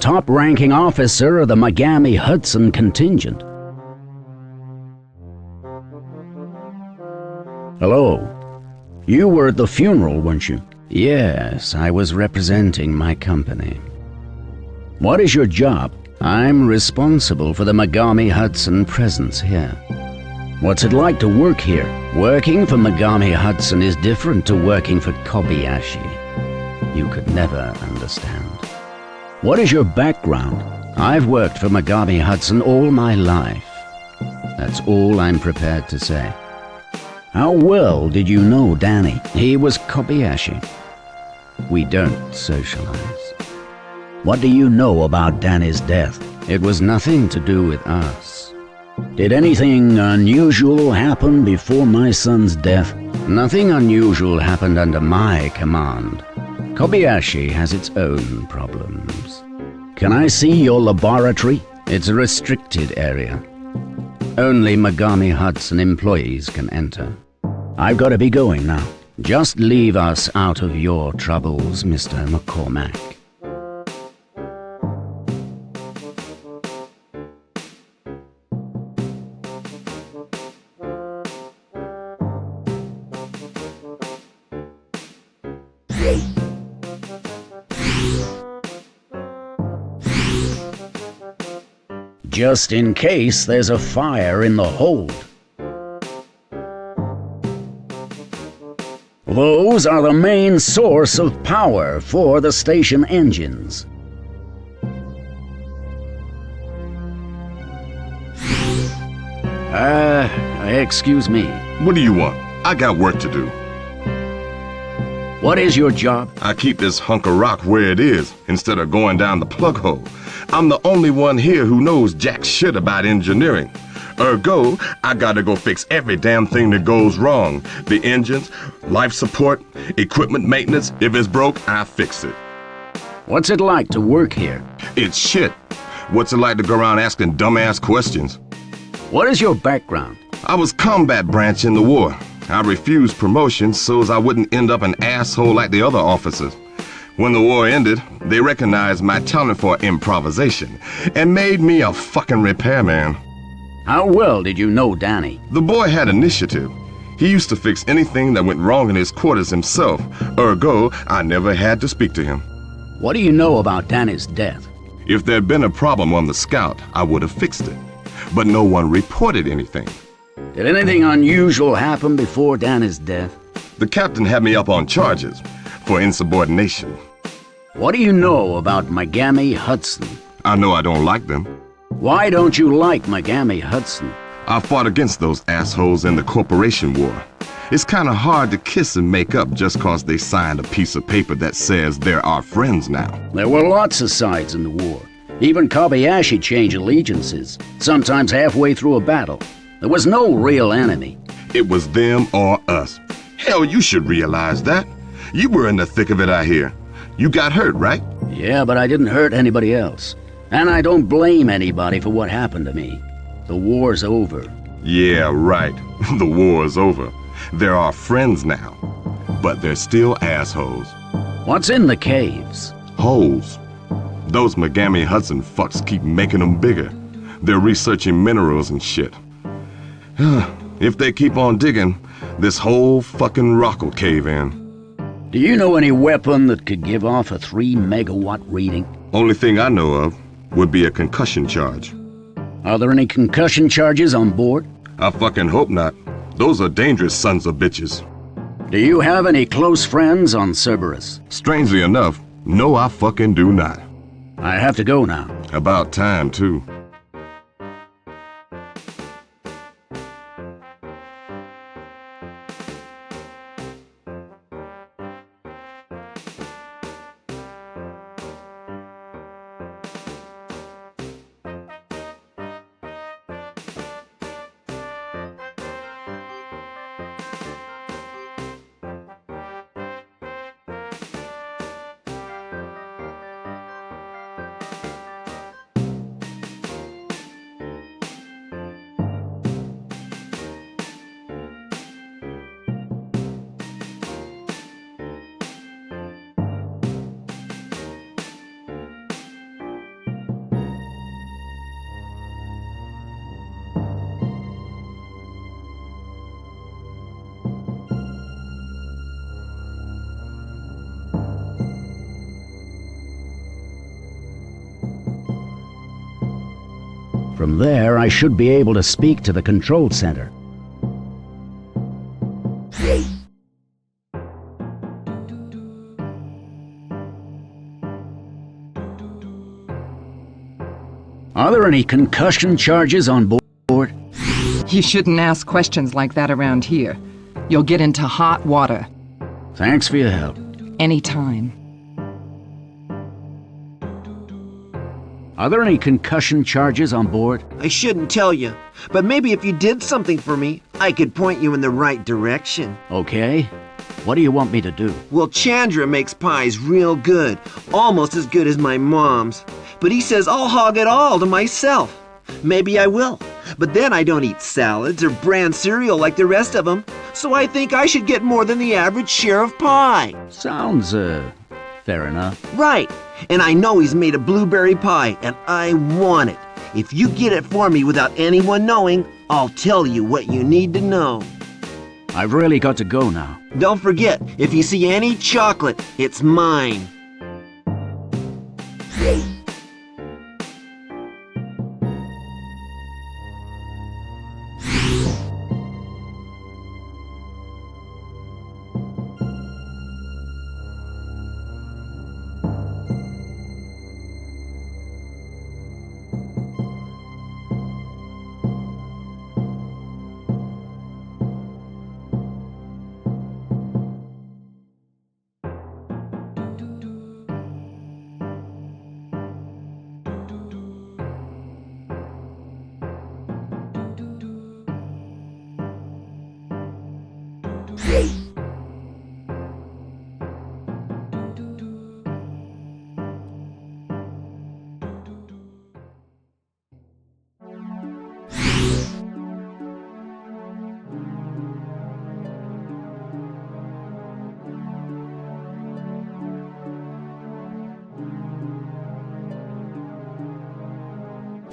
S2: top-ranking officer of the Megami Hudson contingent. Hello. You were at the funeral, weren't you? Yes, I was representing my company. What is your job? I'm responsible for the Megami Hudson presence here. What's it like to work here? Working for Megami Hudson is different to working for Kobayashi. You could never understand. What is your background? I've worked for Megami Hudson all my life. That's all I'm prepared to say. How well did you know Danny? He was Kobayashi. We don't socialize. What do you know about Danny's death? It was nothing to do with us. Did anything unusual happen before my son's death? Nothing unusual happened under my command. Kobayashi has its own problems. Can I see your laboratory? It's a restricted area. Only Megami Hudson employees can enter. I've got to be going now. Just leave us out of your troubles, Mr. McCormack. Just in case there's a fire in the hold. Those are the main source of power for the station engines. Excuse me.
S3: What do you want? I got work to do.
S2: What is your job?
S3: I keep this hunk of rock where it is, instead of going down the plug hole. I'm the only one here who knows jack shit about engineering. Ergo, I gotta go fix every damn thing that goes wrong. The engines, life support, equipment maintenance. If it's broke, I fix it.
S2: What's it like to work here?
S3: It's shit. What's it like to go around asking dumbass questions?
S2: What is your background?
S3: I was combat branch in the war. I refused promotion so as I wouldn't end up an asshole like the other officers. When the war ended, they recognized my talent for improvisation and made me a fucking repairman.
S2: How well did you know Danny?
S3: The boy had initiative. He used to fix anything that went wrong in his quarters himself. Ergo, I never had to speak to him.
S2: What do you know about Danny's death?
S3: If there'd been a problem on the Scout, I would have fixed it. But no one reported anything.
S2: Did anything unusual happen before Danny's death?
S3: The captain had me up on charges for insubordination.
S2: What do you know about Megami Hudson?
S3: I know I don't like them.
S2: Why don't you like Megami Hudson?
S3: I fought against those assholes in the corporation war. It's kind of hard to kiss and make up just cause they signed a piece of paper that says they're our friends now.
S2: There were lots of sides in the war. Even Kobayashi changed allegiances, sometimes halfway through a battle. There was no real enemy.
S3: It was them or us. Hell, you should realize that. You were in the thick of it, I hear. You got hurt, right?
S2: Yeah, but I didn't hurt anybody else. And I don't blame anybody for what happened to me. The war's over.
S3: Yeah, right. The war's over. They're our friends now. But they're still assholes.
S2: What's in the caves?
S3: Holes. Those Megami Hudson fucks keep making them bigger. They're researching minerals and shit. If they keep on digging, this whole fucking rock will cave in.
S2: Do you know any weapon that could give off a 3-megawatt reading?
S3: Only thing I know of would be a concussion charge.
S2: Are there any concussion charges on board?
S3: I fucking hope not. Those are dangerous sons of bitches.
S2: Do you have any close friends on Cerberus?
S3: Strangely enough, no I fucking do not.
S2: I have to go now.
S3: About time, too.
S2: From there, I should be able to speak to the control center. Are there any concussion charges on board?
S10: You shouldn't ask questions like that around here. You'll get into hot water.
S2: Thanks for your help.
S10: Anytime.
S2: Are there any concussion charges on board?
S9: I shouldn't tell you, but maybe if you did something for me, I could point you in the right direction.
S2: Okay. What do you want me to do?
S9: Well, Chandra makes pies real good, almost as good as my mom's. But he says I'll hog it all to myself. Maybe I will, but then I don't eat salads or bran cereal like the rest of them, so I think I should get more than the average share of pie.
S2: Sounds, fair enough.
S9: Right, and I know he's made a blueberry pie, and I want it. If you get it for me without anyone knowing, I'll tell you what you need to know.
S2: I've really got to go now.
S9: Don't forget, if you see any chocolate, it's mine.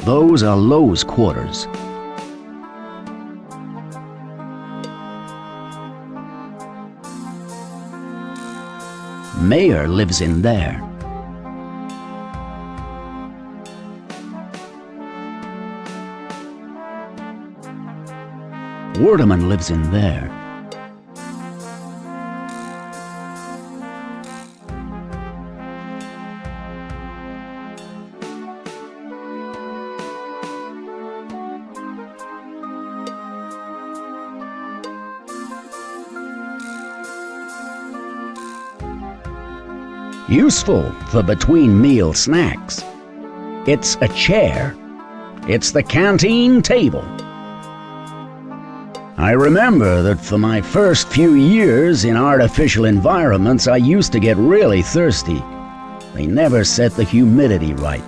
S2: Those are Lowe's quarters. Mayor lives in there. Wardeman lives in there. Useful for between-meal snacks. It's a chair. It's the canteen table. I remember that for my first few years in artificial environments, I used to get really thirsty. They never set the humidity right.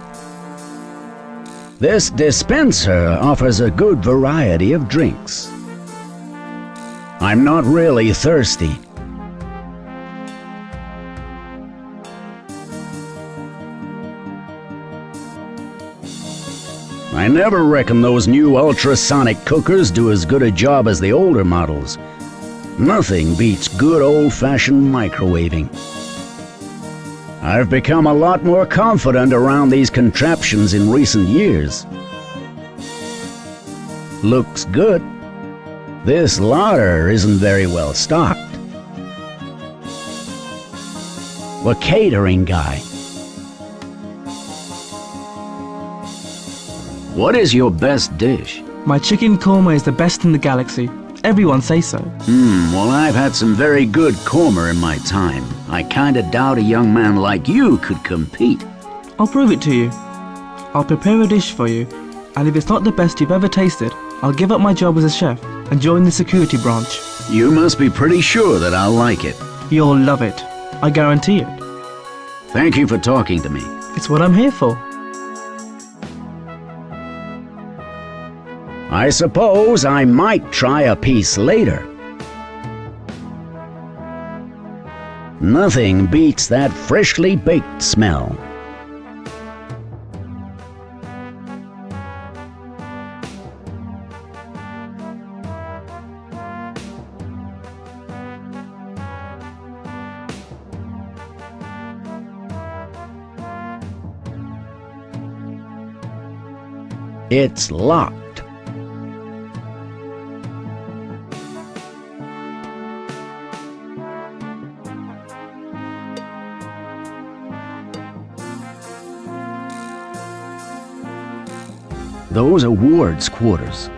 S2: This dispenser offers a good variety of drinks. I'm not really thirsty. I never reckon those new ultrasonic cookers do as good a job as the older models. Nothing beats good old-fashioned microwaving. I've become a lot more confident around these contraptions in recent years. Looks good. This larder isn't very well stocked. The catering guy. What is your best dish?
S7: My chicken korma is the best in the galaxy. Everyone says so.
S2: Well, I've had some very good korma in my time. I kinda doubt a young man like you could compete.
S7: I'll prove it to you. I'll prepare a dish for you, and if it's not the best you've ever tasted, I'll give up my job as a chef and join the security branch.
S2: You must be pretty sure that I'll like it.
S7: You'll love it. I guarantee it.
S2: Thank you for talking to me.
S7: It's what I'm here for.
S2: I suppose I might try a piece later. Nothing beats that freshly baked smell. It's locked. Those are Ward's quarters.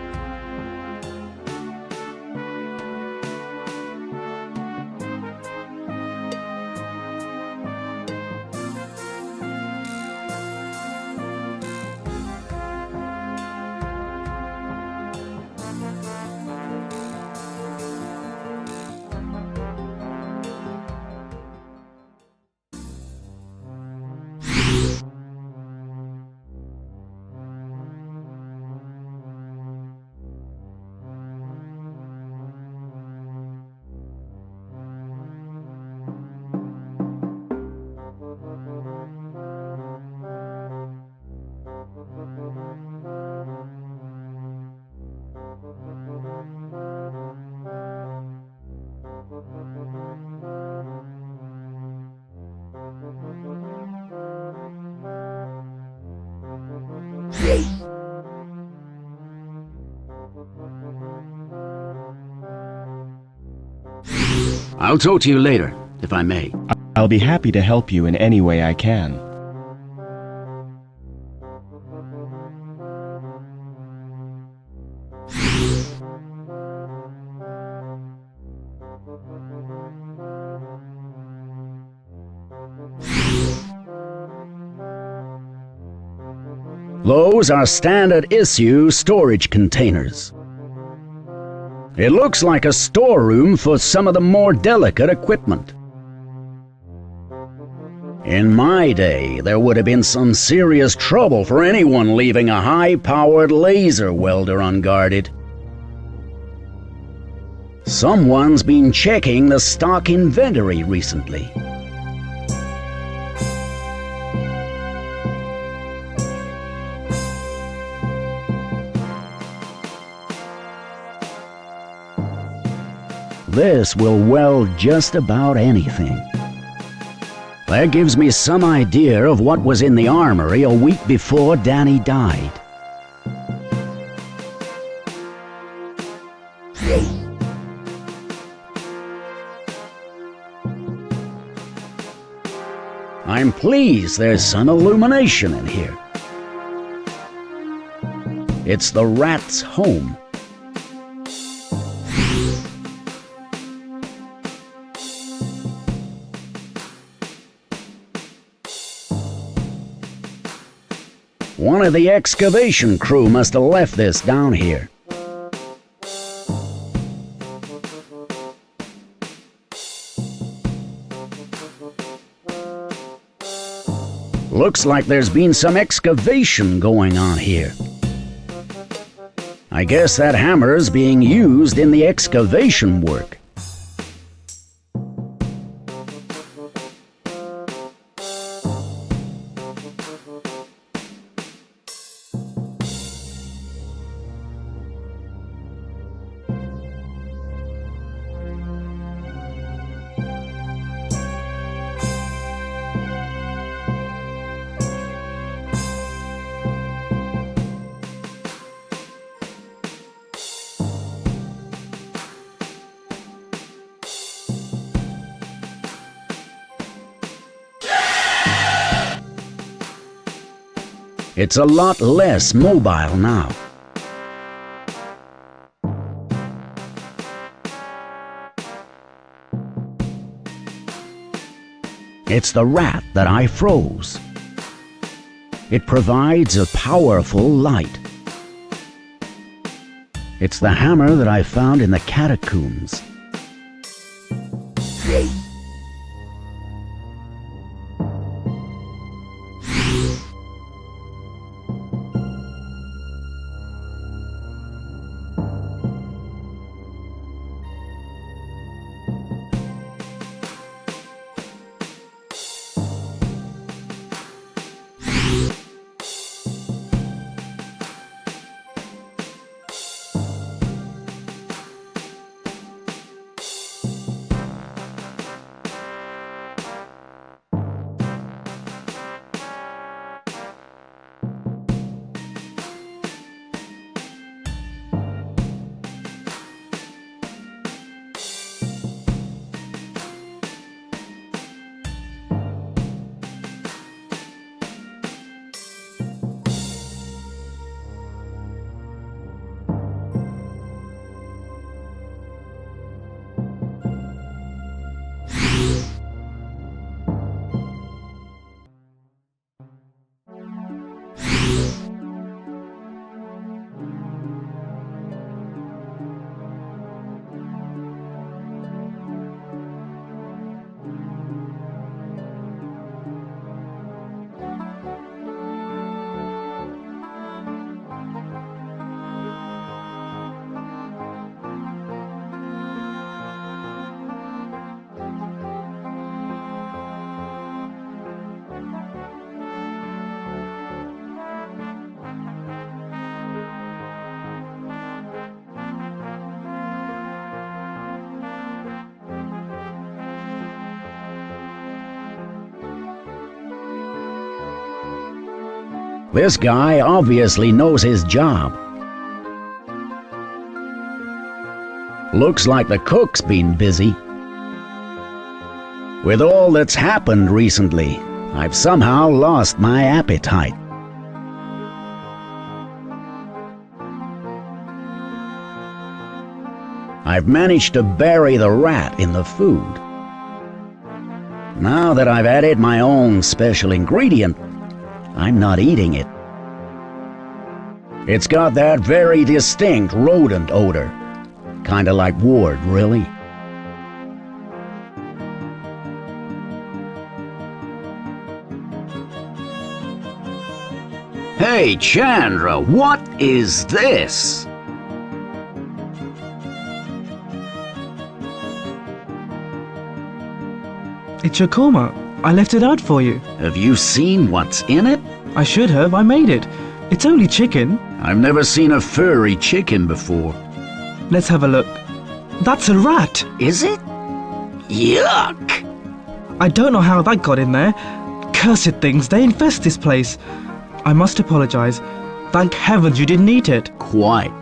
S2: I'll talk to you later, if I may.
S8: I'll be happy to help you in any way I can.
S2: Those are standard issue storage containers. It looks like a storeroom for some of the more delicate equipment. In my day, there would have been some serious trouble for anyone leaving a high-powered laser welder unguarded. Someone's been checking the stock inventory recently. This will weld just about anything. That gives me some idea of what was in the armory a week before Danny died. I'm pleased there's some illumination in here. It's the rat's home. One of the excavation crew must have left this down here. Looks like there's been some excavation going on here. I guess that hammer's being used in the excavation work. It's a lot less mobile now. It's the rat that I froze. It provides a powerful light. It's the hammer that I found in the catacombs. This guy obviously knows his job. Looks like the cook's been busy. With all that's happened recently, I've somehow lost my appetite. I've managed to bury the rat in the food. Now that I've added my own special ingredient, I'm not eating it. It's got that very distinct rodent odor. Kinda like Ward, really. Hey, Chandra, what is this?
S7: It's your korma. I left it out for you.
S2: Have you seen what's in it?
S7: I should have. I made it. It's only chicken.
S2: I've never seen a furry chicken before.
S7: Let's have a look. That's a rat.
S2: Is it? Yuck!
S7: I don't know how that got in there. Cursed things, they infest this place. I must apologize. Thank heavens you didn't eat it.
S2: Quite.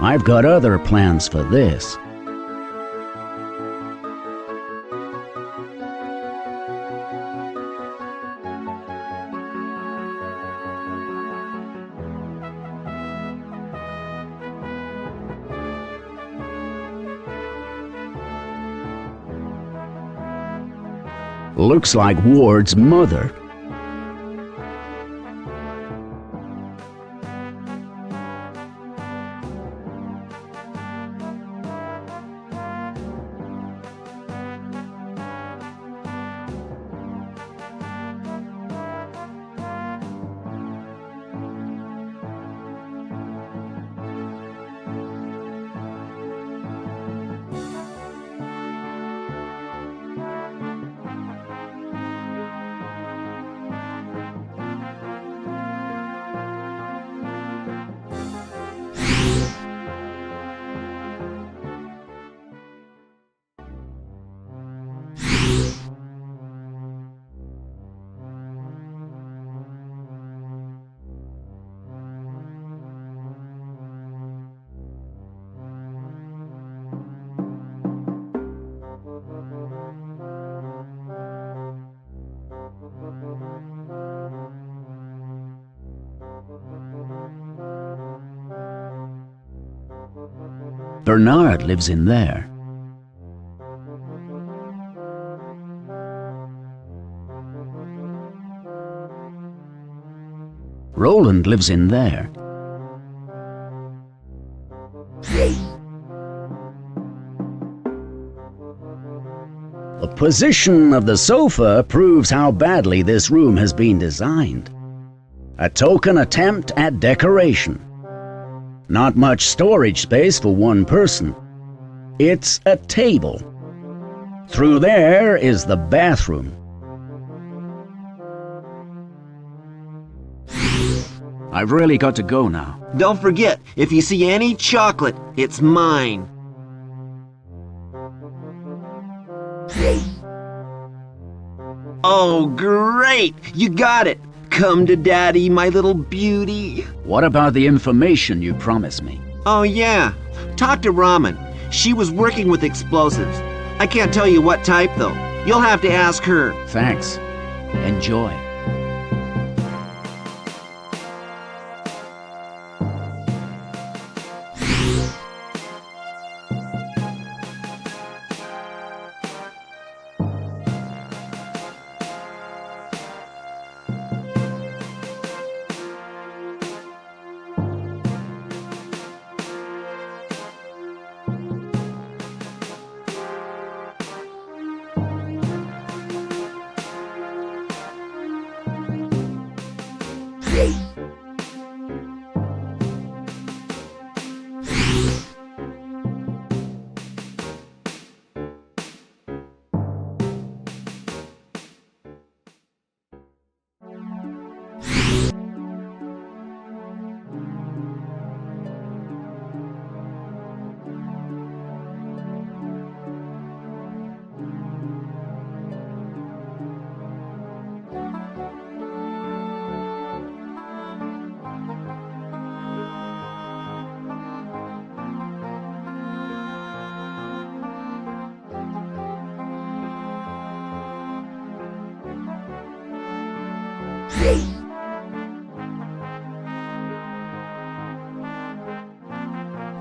S2: I've got other plans for this. Looks like Ward's mother. Bernard lives in there. Roland lives in there. The position of the sofa proves how badly this room has been designed. A token attempt at decoration. Not much storage space for one person. It's a table. Through there is the bathroom. I've really got to go now.
S9: Don't forget, if you see any chocolate, it's mine. Oh, great! You got it! Come to Daddy, my little beauty.
S2: What about the information you promised me?
S9: Oh, yeah. Talk to Raman. She was working with explosives. I can't tell you what type, though. You'll have to ask her.
S2: Thanks. Enjoy.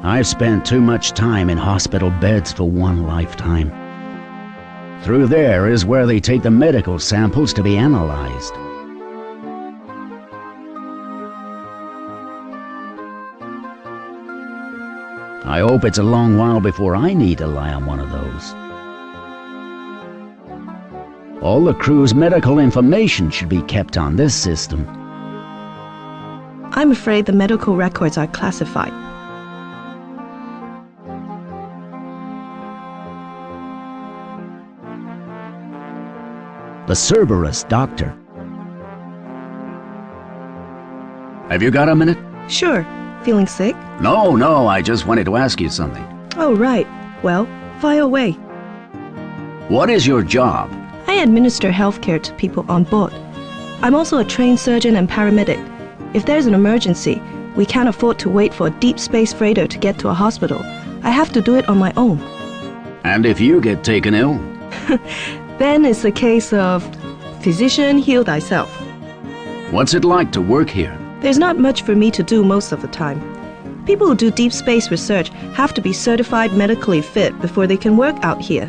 S2: I've spent too much time in hospital beds for one lifetime. Through there is where they take the medical samples to be analyzed. I hope it's a long while before I need to lie on one of those. All the crew's medical information should be kept on this system.
S13: I'm afraid the medical records are classified.
S2: The Cerberus doctor. Have you got a minute?
S13: Sure. Feeling sick?
S2: No, I just wanted to ask you something.
S13: Oh, right. Well, fire away.
S2: What is your job?
S13: I administer healthcare to people on board. I'm also a trained surgeon and paramedic. If there's an emergency, we can't afford to wait for a deep space freighter to get to a hospital. I have to do it on my own.
S2: And if you get taken ill?
S13: Then it's a case of physician, heal thyself.
S2: What's it like to work here?
S13: There's not much for me to do most of the time. People who do deep space research have to be certified medically fit before they can work out here.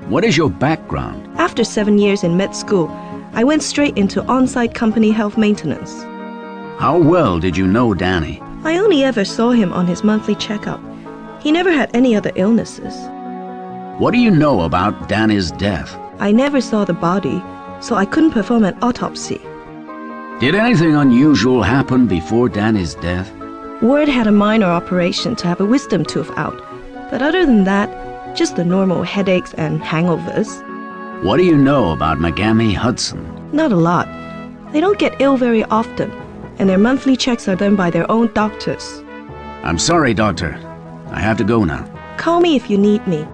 S2: What is your background?
S13: After 7 years in med school, I went straight into on-site company health maintenance.
S2: How well did you know Danny?
S13: I only ever saw him on his monthly checkup. He never had any other illnesses.
S2: What do you know about Danny's death?
S13: I never saw the body, so I couldn't perform an autopsy.
S2: Did anything unusual happen before Danny's death?
S13: Ward had a minor operation to have a wisdom tooth out, but other than that, just the normal headaches and hangovers.
S2: What do you know about Megami Hudson?
S13: Not a lot. They don't get ill very often, and their monthly checks are done by their own doctors.
S2: I'm sorry, Doctor. I have to go now.
S13: Call me if you need me.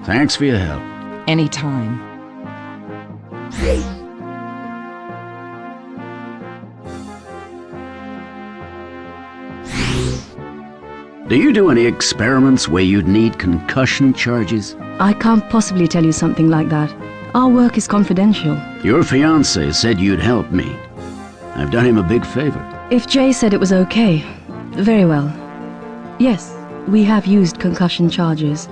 S2: Thanks for your help.
S10: Anytime.
S2: Do you do any experiments where you'd need concussion charges?
S11: I can't possibly tell you something like that. Our work is confidential.
S2: Your fiancé said you'd help me. I've done him a big favor.
S11: If Jay said it was okay, very well. Yes, we have used concussion charges.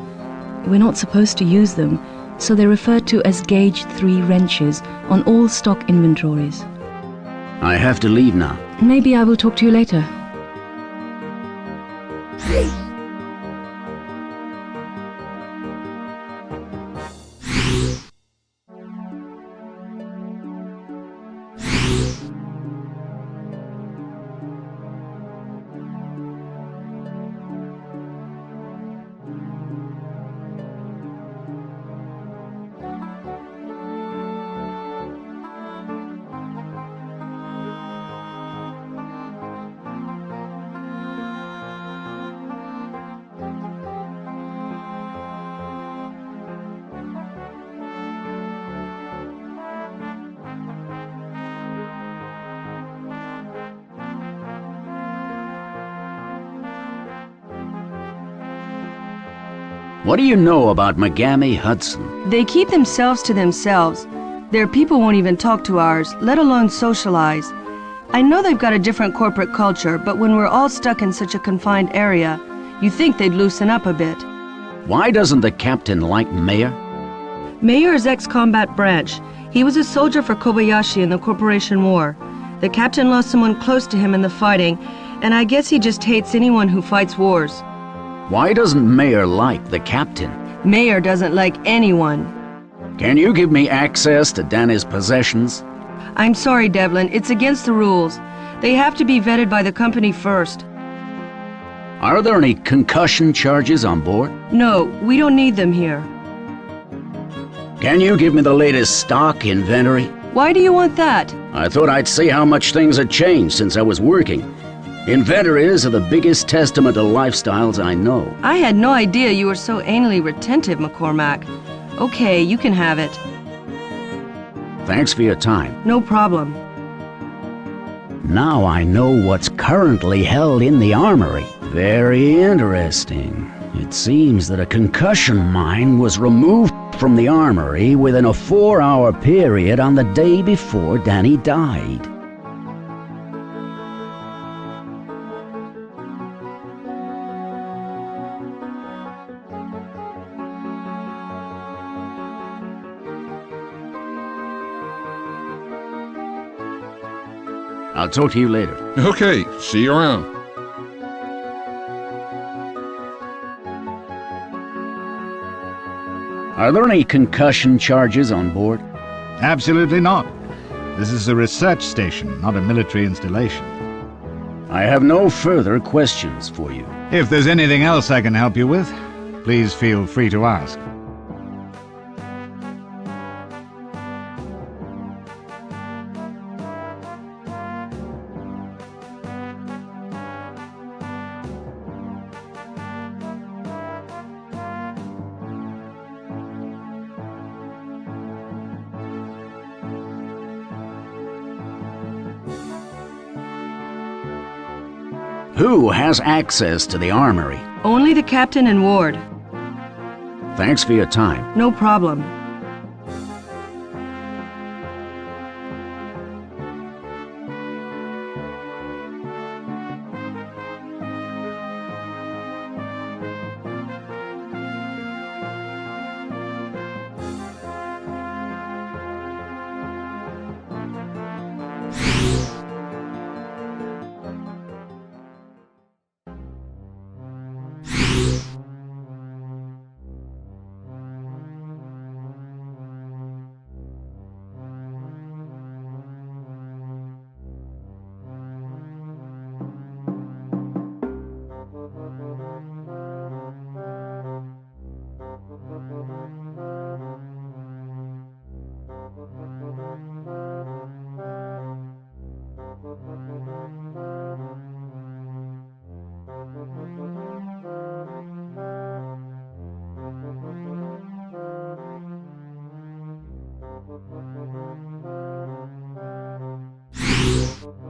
S11: We're not supposed to use them, so they're referred to as Gauge 3 wrenches on all stock inventories.
S2: I have to leave now.
S11: Maybe I will talk to you later.
S2: What do you know about Megami Hudson?
S1: They keep themselves to themselves. Their people won't even talk to ours, let alone socialize. I know they've got a different corporate culture, but when we're all stuck in such a confined area, you think they'd loosen up a bit.
S2: Why doesn't the captain like Mayor?
S1: Mayor is ex-combat branch. He was a soldier for Kobayashi in the Corporation War. The captain lost someone close to him in the fighting, and I guess he just hates anyone who fights wars.
S2: Why doesn't Mayor like the captain?
S1: Mayor doesn't like anyone.
S2: Can you give me access to Danny's possessions?
S1: I'm sorry, Devlin, it's against the rules. They have to be vetted by the company first.
S2: Are there any concussion charges on board?
S1: No, we don't need them here.
S2: Can you give me the latest stock inventory?
S1: Why do you want that?
S2: I thought I'd see how much things had changed since I was working. Inventories are the biggest testament to lifestyles I know.
S1: I had no idea you were so anally retentive, McCormack. Okay, you can have it.
S2: Thanks for your time.
S1: No problem.
S2: Now I know what's currently held in the armory. Very interesting. It seems that a concussion mine was removed from the armory within a 4-hour period on the day before Danny died. I'll talk to you later.
S12: Okay, see you around.
S2: Are there any concussion charges on board?
S4: Absolutely not. This is a research station, not a military installation.
S2: I have no further questions for you.
S4: If there's anything else I can help you with, please feel free to ask.
S2: Who has access to the armory?
S1: Only the captain and ward.
S2: Thanks for your time.
S1: No problem.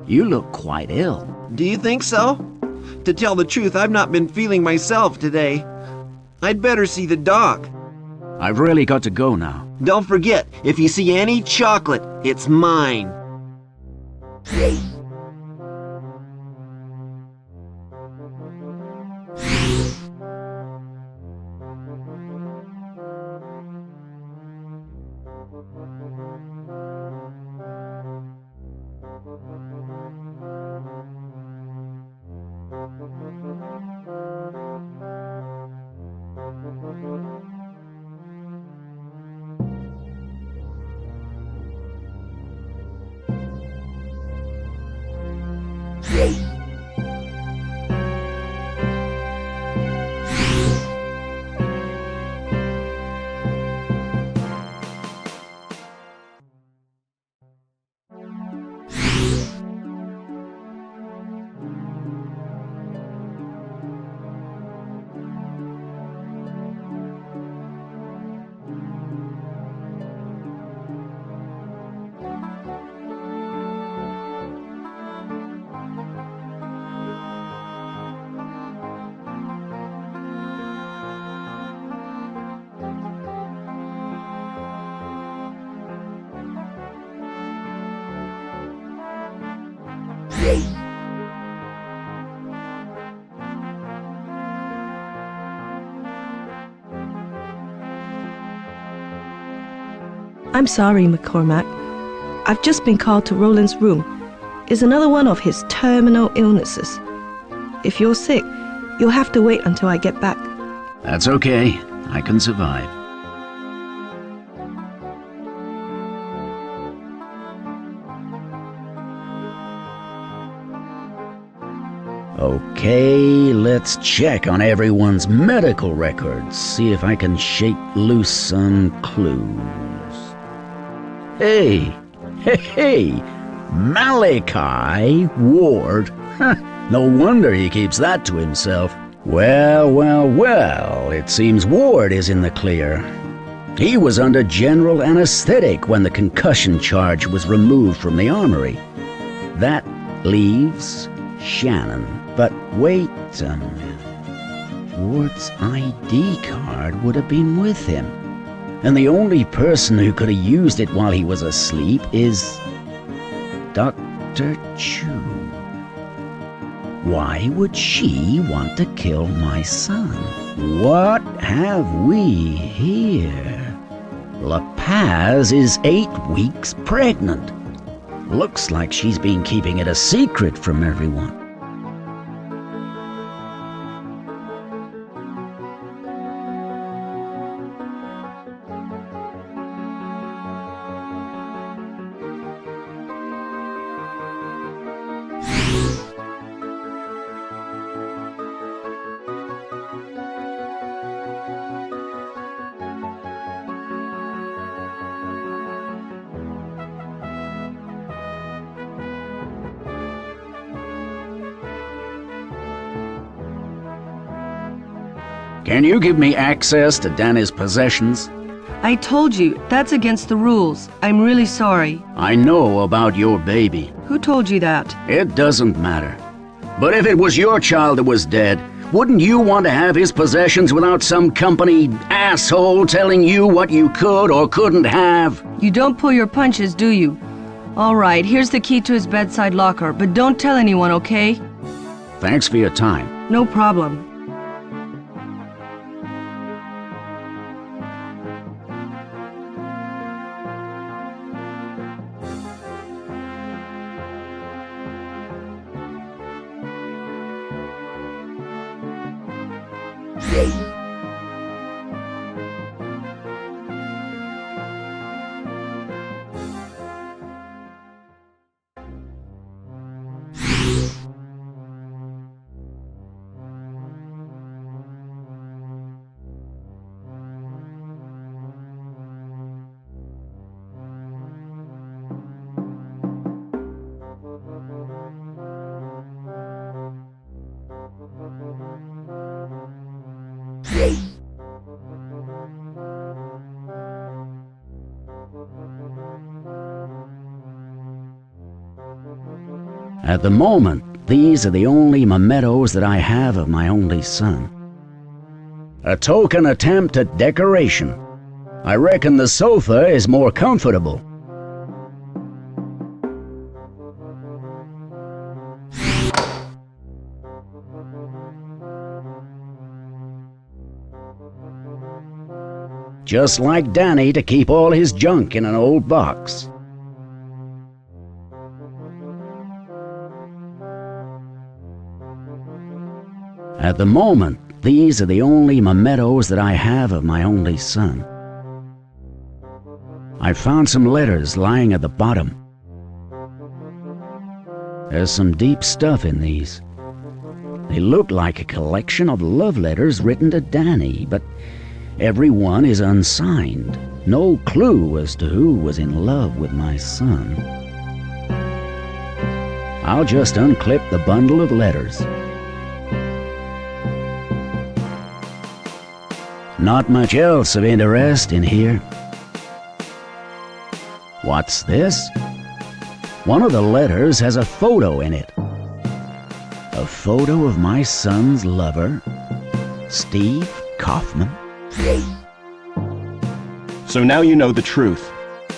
S2: You look quite ill.
S9: Do you think so? To tell the truth, I've not been feeling myself today. I'd better see the doc.
S2: I've really got to go now.
S9: Don't forget, if you see any chocolate, it's mine.
S13: I'm sorry, McCormack. I've just been called to Roland's room. It's another one of his terminal illnesses. If you're sick, you'll have to wait until I get back.
S2: That's okay. I can survive. Okay, let's check on everyone's medical records, see if I can shake loose some clues. Hey, Malachi Ward. No wonder he keeps that to himself. Well, it seems Ward is in the clear. He was under general anesthetic when the concussion charge was removed from the armory. That leaves Shannon. But wait a minute. Ward's ID card would have been with him. And the only person who could have used it while he was asleep is Dr. Chu. Why would she want to kill my son? What have we here? La Paz is 8 weeks pregnant. Looks like she's been keeping it a secret from everyone. Can you give me access to Danny's possessions?
S1: I told you, that's against the rules. I'm really sorry.
S2: I know about your baby.
S1: Who told you that?
S2: It doesn't matter. But if it was your child that was dead, wouldn't you want to have his possessions without some company asshole telling you what you could or couldn't have?
S1: You don't pull your punches, do you? All right, here's the key to his bedside locker, but don't tell anyone, okay?
S2: Thanks for your time.
S1: No problem.
S2: At the moment, these are the only mementos that I have of my only son. A token attempt at decoration. I reckon the sofa is more comfortable. Just like Danny to keep all his junk in an old box. At the moment, these are the only mementos that I have of my only son. I found some letters lying at the bottom. There's some deep stuff in these. They look like a collection of love letters written to Danny, but every one is unsigned. No clue as to who was in love with my son. I'll just unclip the bundle of letters. Not much else of interest in here. What's this? One of the letters has a photo in it. A photo of my son's lover, Steve Kaufman.
S8: So now you know the truth.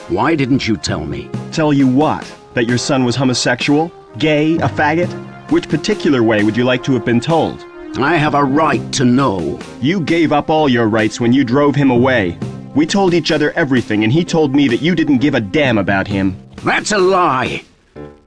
S2: Why didn't you tell me?
S8: Tell you what? That your son was homosexual? Gay? A faggot? Which particular way would you like to have been told?
S2: I have a right to know.
S8: You gave up all your rights when you drove him away. We told each other everything, and he told me that you didn't give a damn about him.
S2: That's a lie.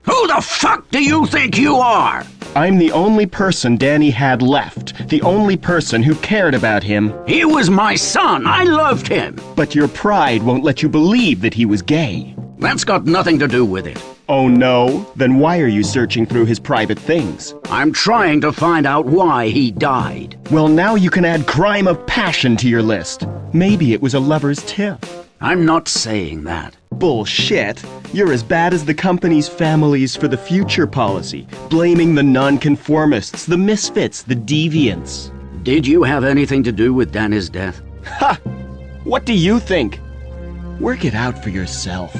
S2: Who the fuck do you think you are?
S8: I'm the only person Danny had left. The only person who cared about him.
S2: He was my son. I loved him.
S8: But your pride won't let you believe that he was gay.
S2: That's got nothing to do with it.
S8: Oh no? Then why are you searching through his private things?
S2: I'm trying to find out why he died.
S8: Well, now you can add crime of passion to your list. Maybe it was a lover's tip.
S2: I'm not saying that.
S8: Bullshit. You're as bad as the company's Families for the Future policy, blaming the nonconformists, the misfits, the deviants.
S2: Did you have anything to do with Danny's death?
S8: Ha! What do you think? Work it out for yourself.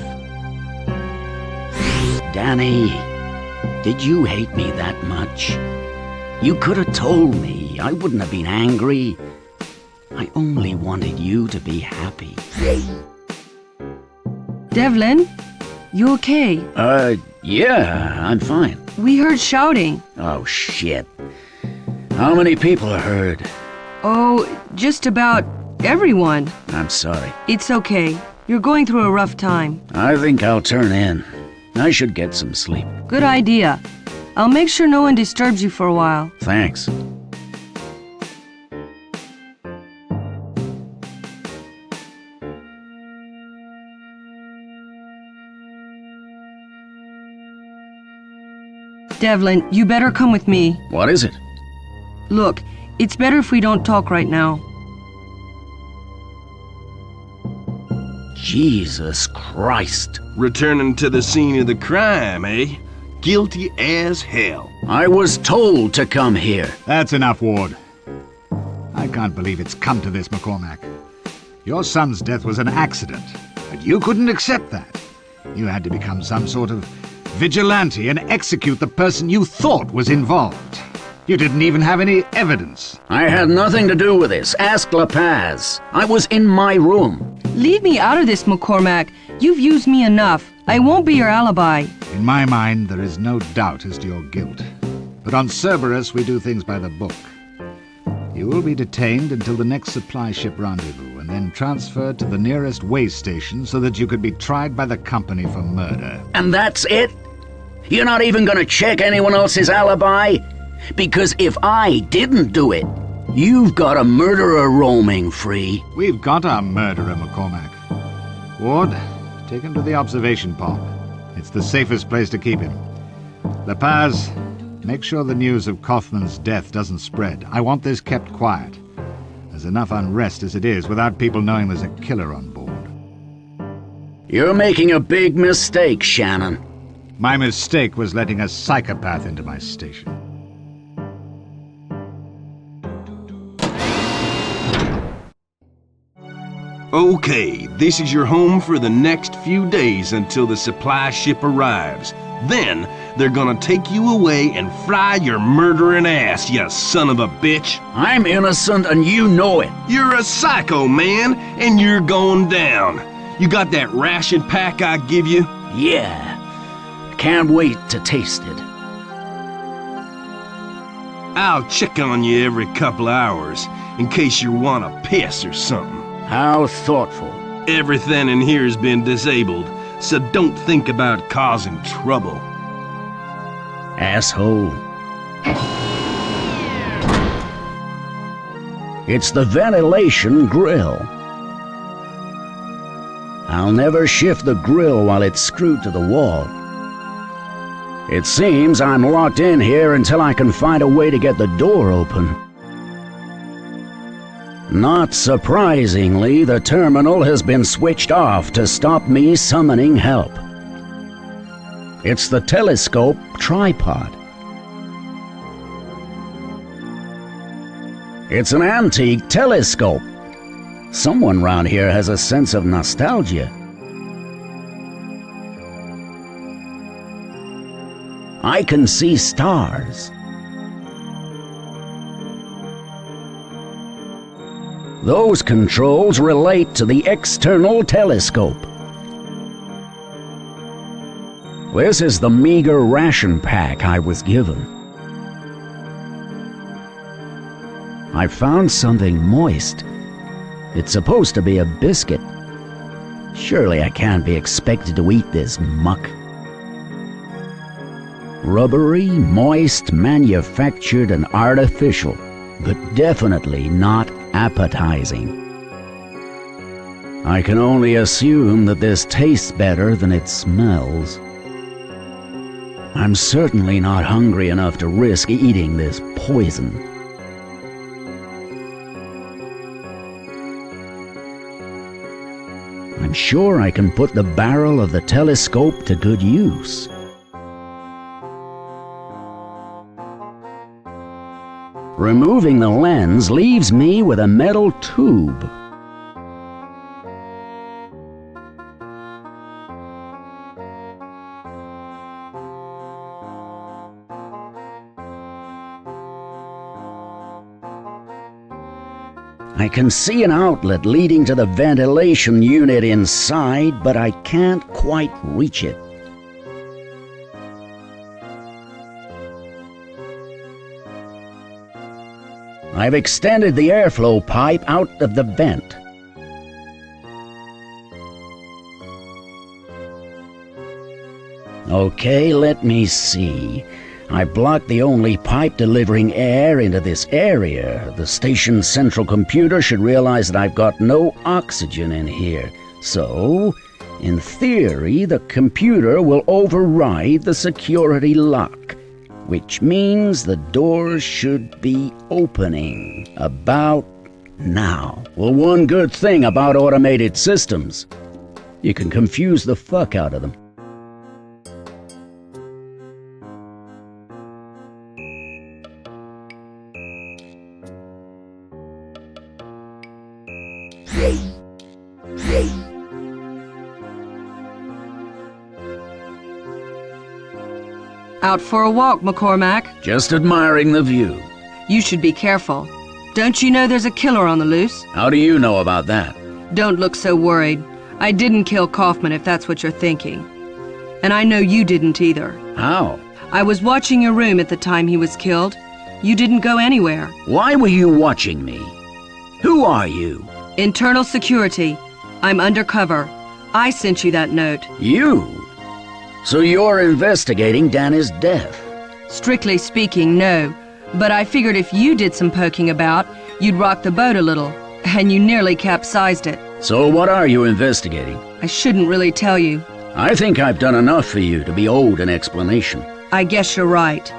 S2: Danny, did you hate me that much? You could have told me. I wouldn't have been angry. I only wanted you to be happy.
S1: Devlin, you okay?
S2: Yeah, I'm fine.
S1: We heard shouting.
S2: Oh, shit. How many people are hurt?
S1: Oh, just about everyone.
S2: I'm sorry.
S1: It's okay. You're going through a rough time.
S2: I think I'll turn in. I should get some sleep.
S1: Good idea. I'll make sure no one disturbs you for a while.
S2: Thanks.
S1: Devlin, you better come with me.
S2: What is it?
S1: Look, it's better if we don't talk right now.
S2: Jesus Christ.
S3: Returning to the scene of the crime, eh? Guilty as hell.
S2: I was told to come here.
S4: That's enough, Ward. I can't believe it's come to this, McCormack. Your son's death was an accident, but you couldn't accept that. You had to become some sort of vigilante and execute the person you thought was involved. You didn't even have any evidence.
S2: I had nothing to do with this. Ask La Paz. I was in my room.
S1: Leave me out of this, McCormack. You've used me enough. I won't be your alibi.
S4: In my mind, there is no doubt as to your guilt. But on Cerberus, we do things by the book. You will be detained until the next supply ship rendezvous, and then transferred to the nearest way station so that you could be tried by the company for murder.
S2: And that's it? You're not even gonna check anyone else's alibi? Because if I didn't do it, you've got a murderer roaming free.
S4: We've got our murderer, McCormack. Ward, take him to the observation pod. It's the safest place to keep him. La Paz, make sure the news of Kaufman's death doesn't spread. I want this kept quiet. There's enough unrest as it is without people knowing there's a killer on board.
S2: You're making a big mistake, Shannon.
S4: My mistake was letting a psychopath into my station.
S3: Okay, this is your home for the next few days until the supply ship arrives. Then, they're gonna take you away and fry your murdering ass, you son of a bitch.
S2: I'm innocent and you know it.
S3: You're a psycho, man, and you're going down. You got that ration pack I give you?
S2: Yeah. Can't wait to taste it.
S3: I'll check on you every couple hours, in case you want to piss or something.
S2: How thoughtful.
S3: Everything in here's been disabled, so don't think about causing trouble.
S2: Asshole. It's the ventilation grill. I'll never shift the grill while it's screwed to the wall. It seems I'm locked in here until I can find a way to get the door open. Not surprisingly, the terminal has been switched off to stop me summoning help. It's the telescope tripod. It's an antique telescope. Someone round here has a sense of nostalgia. I can see stars. Those controls relate to the external telescope. This is the meager ration pack I was given. I found something moist. It's supposed to be a biscuit. Surely I can't be expected to eat this muck. Rubbery, moist, manufactured and artificial, but definitely not appetizing. I can only assume that this tastes better than it smells. I'm certainly not hungry enough to risk eating this poison. I'm sure I can put the barrel of the telescope to good use. Removing the lens leaves me with a metal tube. I can see an outlet leading to the ventilation unit inside, but I can't quite reach it. I've extended the airflow pipe out of the vent. Okay, let me see. I blocked the only pipe delivering air into this area. The station's central computer should realize that I've got no oxygen in here. So, in theory, the computer will override the security lock, which means the doors should be opening about now. Well, one good thing about automated systems, you can confuse the fuck out of them.
S1: Out for a walk, McCormack?
S2: Just admiring the view.
S1: You should be careful. Don't you know there's a killer on the loose?
S2: How do you know about that?
S1: Don't look so worried. I didn't kill Kaufman, if that's what you're thinking. And I know you didn't either.
S2: How?
S1: I was watching your room at the time he was killed. You didn't go anywhere.
S2: Why were you watching me? Who are you?
S1: Internal security. I'm undercover. I sent you that note.
S2: You? So you're investigating Danny's death?
S1: Strictly speaking, no. But I figured if you did some poking about, you'd rock the boat a little. And you nearly capsized it.
S2: So what are you investigating?
S1: I shouldn't really tell you.
S2: I think I've done enough for you to be owed an explanation.
S1: I guess you're right.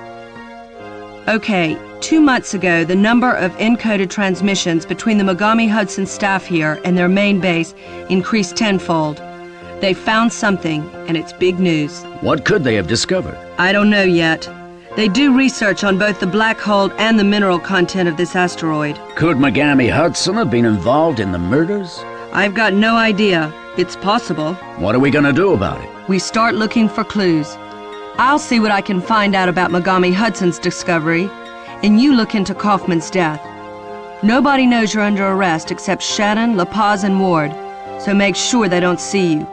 S1: Okay, 2 months ago, the number of encoded transmissions between the Mogami Hudson staff here and their main base increased tenfold. They found something, and it's big news.
S2: What could they have discovered?
S1: I don't know yet. They do research on both the black hole and the mineral content of this asteroid.
S2: Could Mogami Hudson have been involved in the murders?
S1: I've got no idea. It's possible.
S2: What are we gonna do about it?
S1: We start looking for clues. I'll see what I can find out about Mogami Hudson's discovery, and you look into Kaufman's death. Nobody knows you're under arrest except Shannon, La Paz, and Ward, so make sure they don't see you.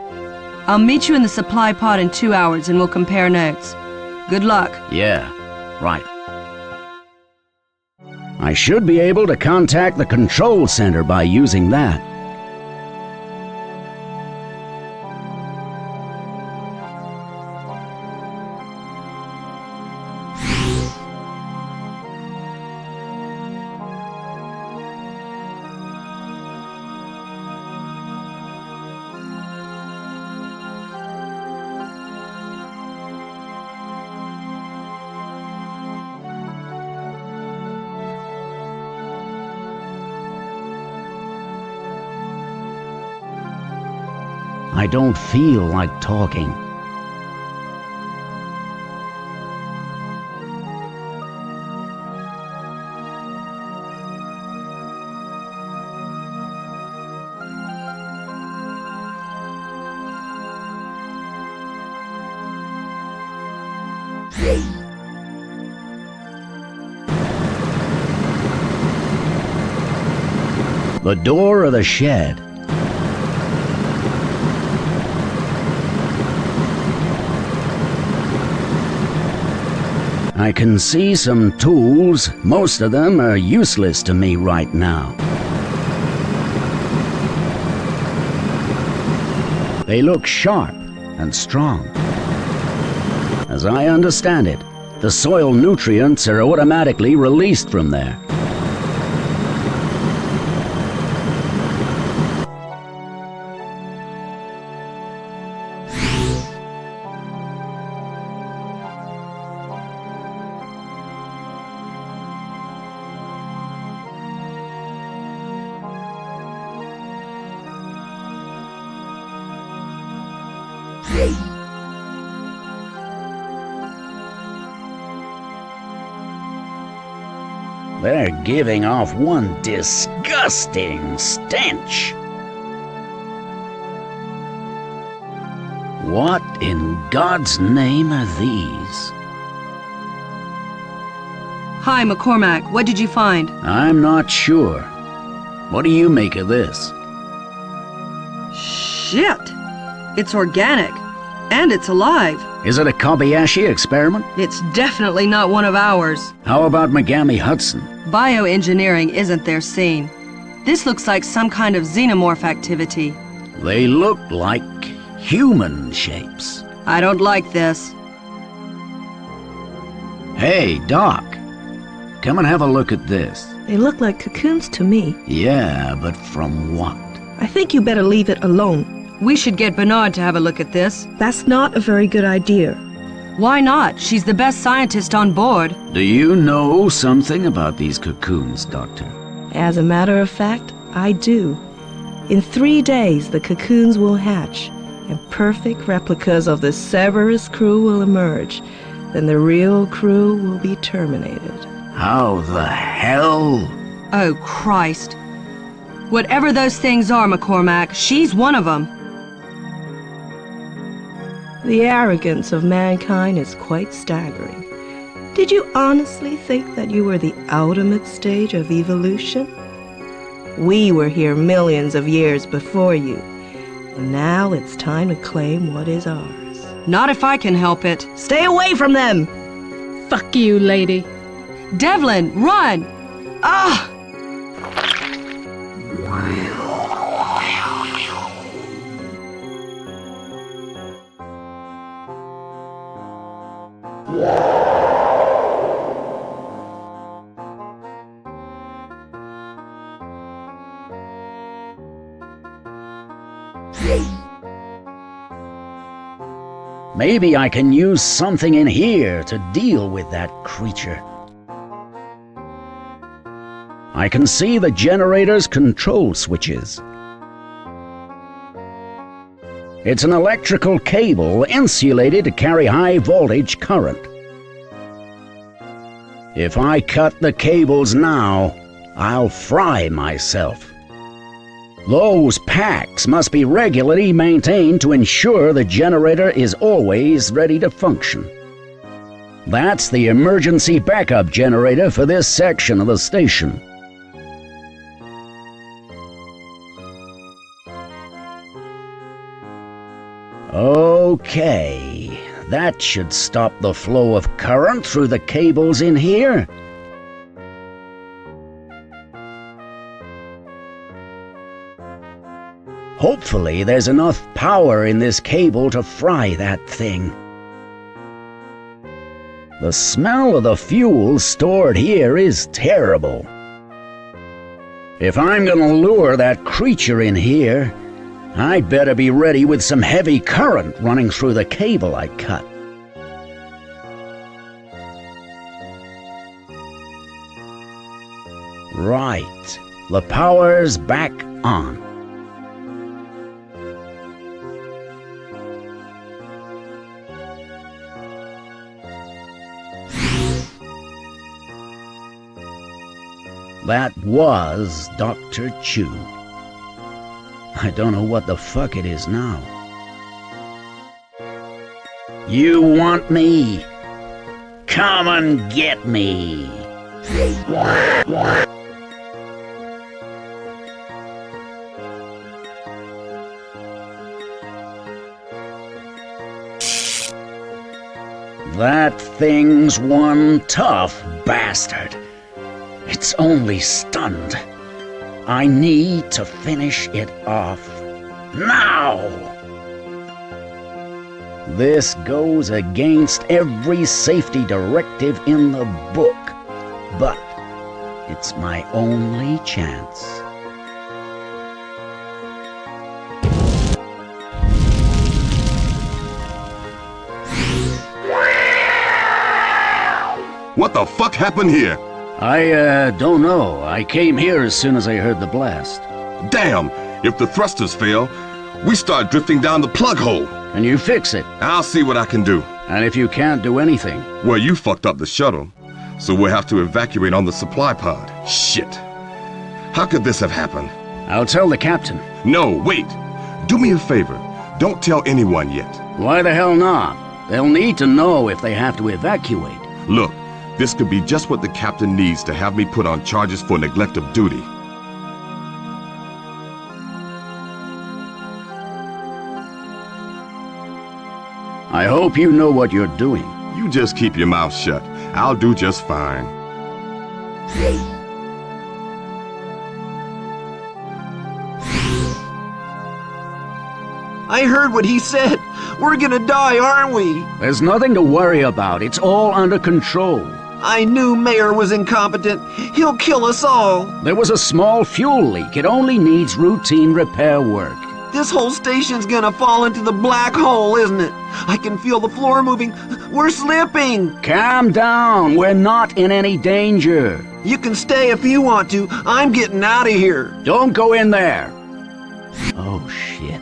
S1: I'll meet you in the supply pod in 2 hours and we'll compare notes. Good luck.
S2: Yeah, right. I should be able to contact the control center by using that. I don't feel like talking. The door of the shed. I can see some tools. Most of them are useless to me right now. They look sharp and strong. As I understand it, the soil nutrients are automatically released from there. They're giving off one disgusting stench. What in God's name are these?
S1: Hi, McCormack. What did you find?
S2: I'm not sure. What do you make of this?
S1: Shit! It's organic. And it's alive.
S2: Is it a Kobayashi experiment?
S1: It's definitely not one of ours.
S2: How about Megami Hudson?
S1: Bioengineering isn't their scene. This looks like some kind of xenomorph activity.
S2: They look like human shapes.
S1: I don't like this.
S2: Hey, Doc. Come and have a look at this.
S13: They look like cocoons to me.
S2: Yeah, but from what?
S13: I think you better leave it alone.
S1: We should get Bernard to have a look at this.
S13: That's not a very good idea.
S1: Why not? She's the best scientist on board.
S2: Do you know something about these cocoons, Doctor?
S13: As a matter of fact, I do. In 3 days, the cocoons will hatch, and perfect replicas of the Cerberus crew will emerge. Then the real crew will be terminated.
S2: How the hell?
S1: Oh, Christ. Whatever those things are, McCormack, she's one of them.
S13: The arrogance of mankind is quite staggering. Did you honestly think that you were the ultimate stage of evolution? We were here millions of years before you, and now it's time to claim what is ours.
S1: Not if I can help it.
S13: Stay away from them!
S14: Fuck you, lady.
S1: Devlin, run! Ah!
S2: Maybe I can use something in here to deal with that creature. I can see the generator's control switches. It's an electrical cable insulated to carry high voltage current. If I cut the cables now, I'll fry myself. Those packs must be regularly maintained to ensure the generator is always ready to function. That's the emergency backup generator for this section of the station. Okay, that should stop the flow of current through the cables in here. Hopefully there's enough power in this cable to fry that thing. The smell of the fuel stored here is terrible. If I'm gonna lure that creature in here, I'd better be ready with some heavy current running through the cable I cut. Right, the power's back on. That was Dr. Chu. I don't know what the fuck it is now. You want me? Come and get me! That thing's one tough bastard. It's only stunned. I need to finish it off. Now! This goes against every safety directive in the book, but it's my only chance.
S3: What the fuck happened here?
S2: I don't know. I came here as soon as I heard the blast.
S3: Damn! If the thrusters fail, we start drifting down the plug hole.
S2: Can you fix it?
S3: I'll see what I can do.
S2: And if you can't do anything?
S3: Well, you fucked up the shuttle, so we'll have to evacuate on the supply pod. Shit. How could this have happened?
S2: I'll tell the captain.
S3: No, wait. Do me a favor. Don't tell anyone yet.
S2: Why the hell not? They'll need to know if they have to evacuate.
S3: Look, this could be just what the captain needs to have me put on charges for neglect of duty.
S2: I hope you know what you're doing.
S3: You just keep your mouth shut. I'll do just fine.
S9: I heard what he said. We're gonna die, aren't we?
S2: There's nothing to worry about. It's all under control.
S9: I knew Mayor was incompetent. He'll kill us all.
S2: There was a small fuel leak. It only needs routine repair work.
S9: This whole station's gonna fall into the black hole, isn't it? I can feel the floor moving. We're slipping.
S2: Calm down. We're not in any danger.
S9: You can stay if you want to. I'm getting out of here.
S2: Don't go in there. Oh, shit.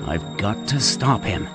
S2: I've got to stop him.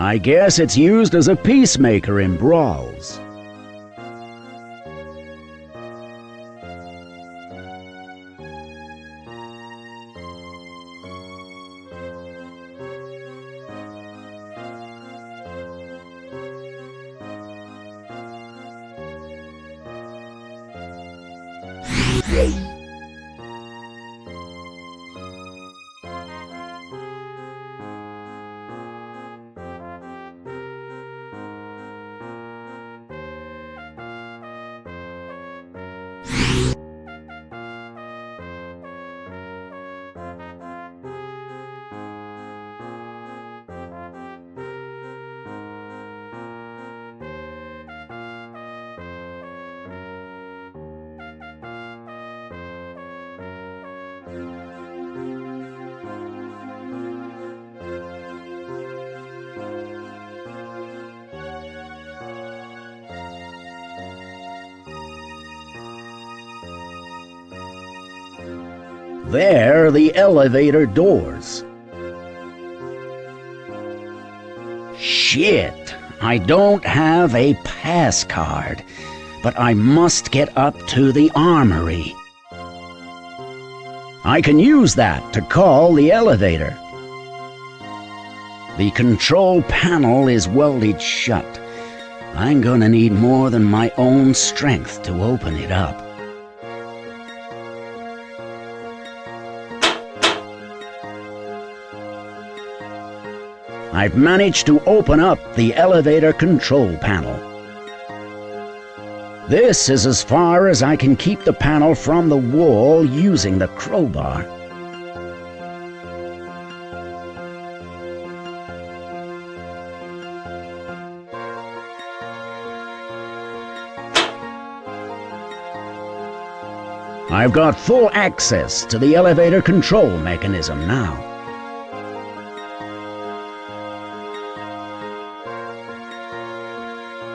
S2: I guess it's used as a peacemaker in brawls. There are the elevator doors. Shit, I don't have a pass card, but I must get up to the armory. I can use that to call the elevator. The control panel is welded shut. I'm gonna need more than my own strength to open it up. I've managed to open up the elevator control panel. This is as far as I can keep the panel from the wall using the crowbar. I've got full access to the elevator control mechanism now.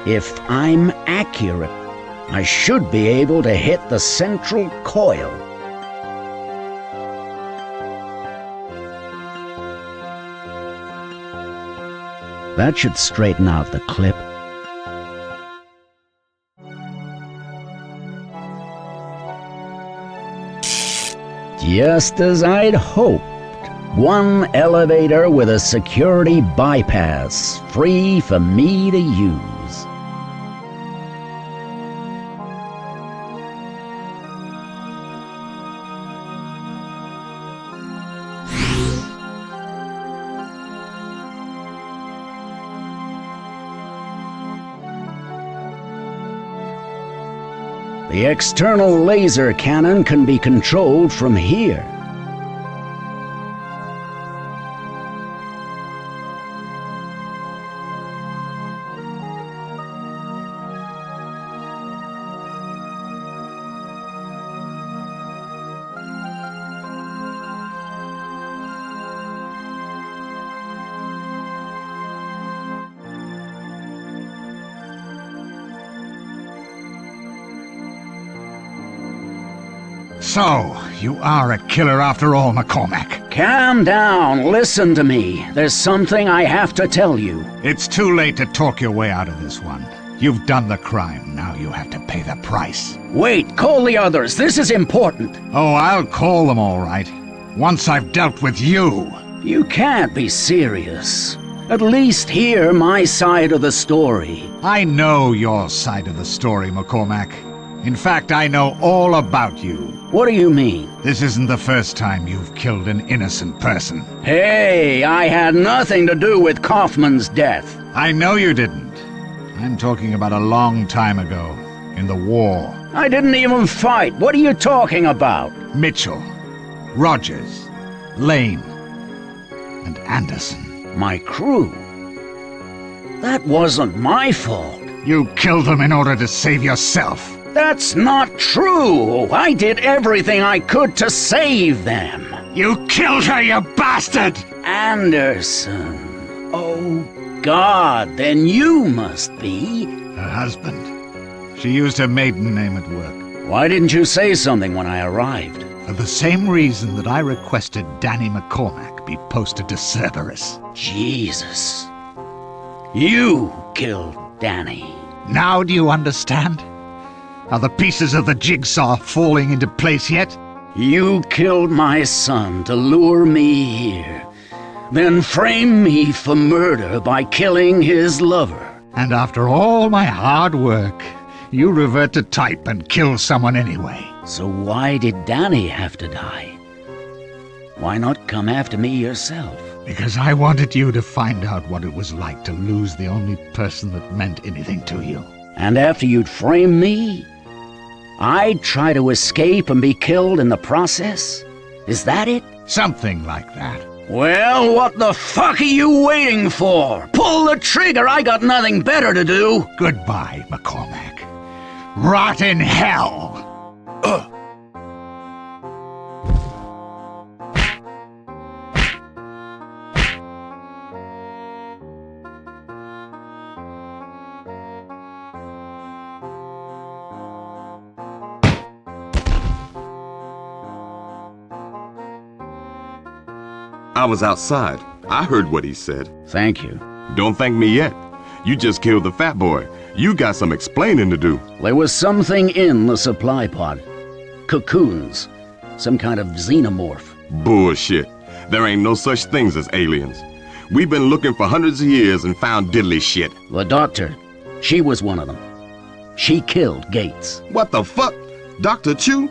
S2: If I'm accurate, I should be able to hit the central coil. That should straighten out the clip. Just as I'd hoped. One elevator with a security bypass, free for me to use. The external laser cannon can be controlled from here.
S4: So, you are a killer after all, McCormack.
S2: Calm down, listen to me. There's something I have to tell you.
S4: It's too late to talk your way out of this one. You've done the crime, now you have to pay the price.
S2: Wait, call the others, this is important.
S4: Oh, I'll call them all right. Once I've dealt with you.
S2: You can't be serious. At least hear my side of the story.
S4: I know your side of the story, McCormack. In fact, I know all about you.
S2: What do you mean?
S4: This isn't the first time you've killed an innocent person.
S2: Hey, I had nothing to do with Kaufman's death.
S4: I know you didn't. I'm talking about a long time ago, in the war.
S2: I didn't even fight. What are you talking about?
S4: Mitchell, Rogers, Lane, and Anderson.
S2: My crew? That wasn't my fault.
S4: You killed them in order to save yourself.
S2: That's not true! I did everything I could to save them!
S4: You killed her, you bastard!
S2: Anderson. Oh, God, then you must be...
S4: Her husband. She used her maiden name at work.
S2: Why didn't you say something when I arrived?
S4: For the same reason that I requested Danny McCormack be posted to Cerberus.
S2: Jesus. You killed Danny.
S4: Now do you understand? Are the pieces of the jigsaw falling into place yet?
S2: You killed my son to lure me here, then frame me for murder by killing his lover.
S4: And after all my hard work, you revert to type and kill someone anyway.
S2: So why did Danny have to die? Why not come after me yourself?
S4: Because I wanted you to find out what it was like to lose the only person that meant anything to you.
S2: And after you'd framed me, I'd try to escape and be killed in the process? Is that it?
S4: Something like that.
S2: Well, what the fuck are you waiting for? Pull the trigger, I got nothing better to do.
S4: Goodbye, McCormack. Rot in hell!
S6: I was outside. I heard what he said.
S2: Thank you.
S6: Don't thank me yet. You just killed the fat boy. You got some explaining to do.
S2: There was something in the supply pod. Cocoons. Some kind of xenomorph.
S6: Bullshit. There ain't no such things as aliens. We've been looking for hundreds of years and found diddly shit.
S2: The doctor. She was one of them. She killed Gates.
S3: What the fuck? Dr. Chu?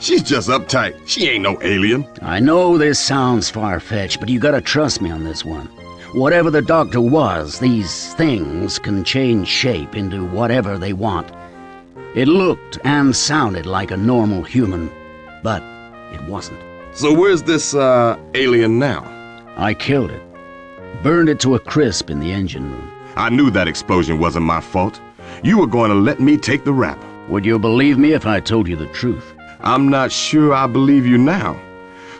S3: She's just uptight. She ain't no alien.
S2: I know this sounds far-fetched, but you gotta trust me on this one. Whatever the doctor was, these things can change shape into whatever they want. It looked and sounded like a normal human, but it wasn't.
S3: So where's this, alien now?
S2: I killed it. Burned it to a crisp in the engine room.
S3: I knew that explosion wasn't my fault. You were going to let me take the rap.
S2: Would you believe me if I told you the truth?
S3: I'm not sure I believe you now.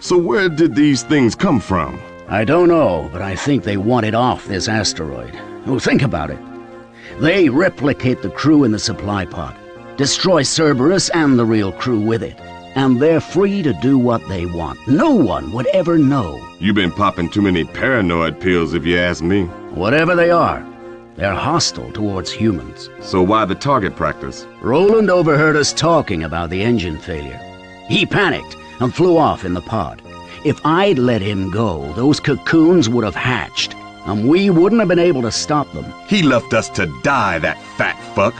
S3: So where did these things come from?
S2: I don't know, but I think they wanted off this asteroid. Oh, think about it. They replicate the crew in the supply pod, destroy Cerberus and the real crew with it, and they're free to do what they want. No one would ever know.
S3: You've been popping too many paranoid pills if you ask me.
S2: Whatever they are, they're hostile towards humans.
S3: So why the target practice?
S2: Roland overheard us talking about the engine failure. He panicked and flew off in the pod. If I'd let him go, those cocoons would have hatched, and we wouldn't have been able to stop them.
S3: He left us to die, that fat fuck.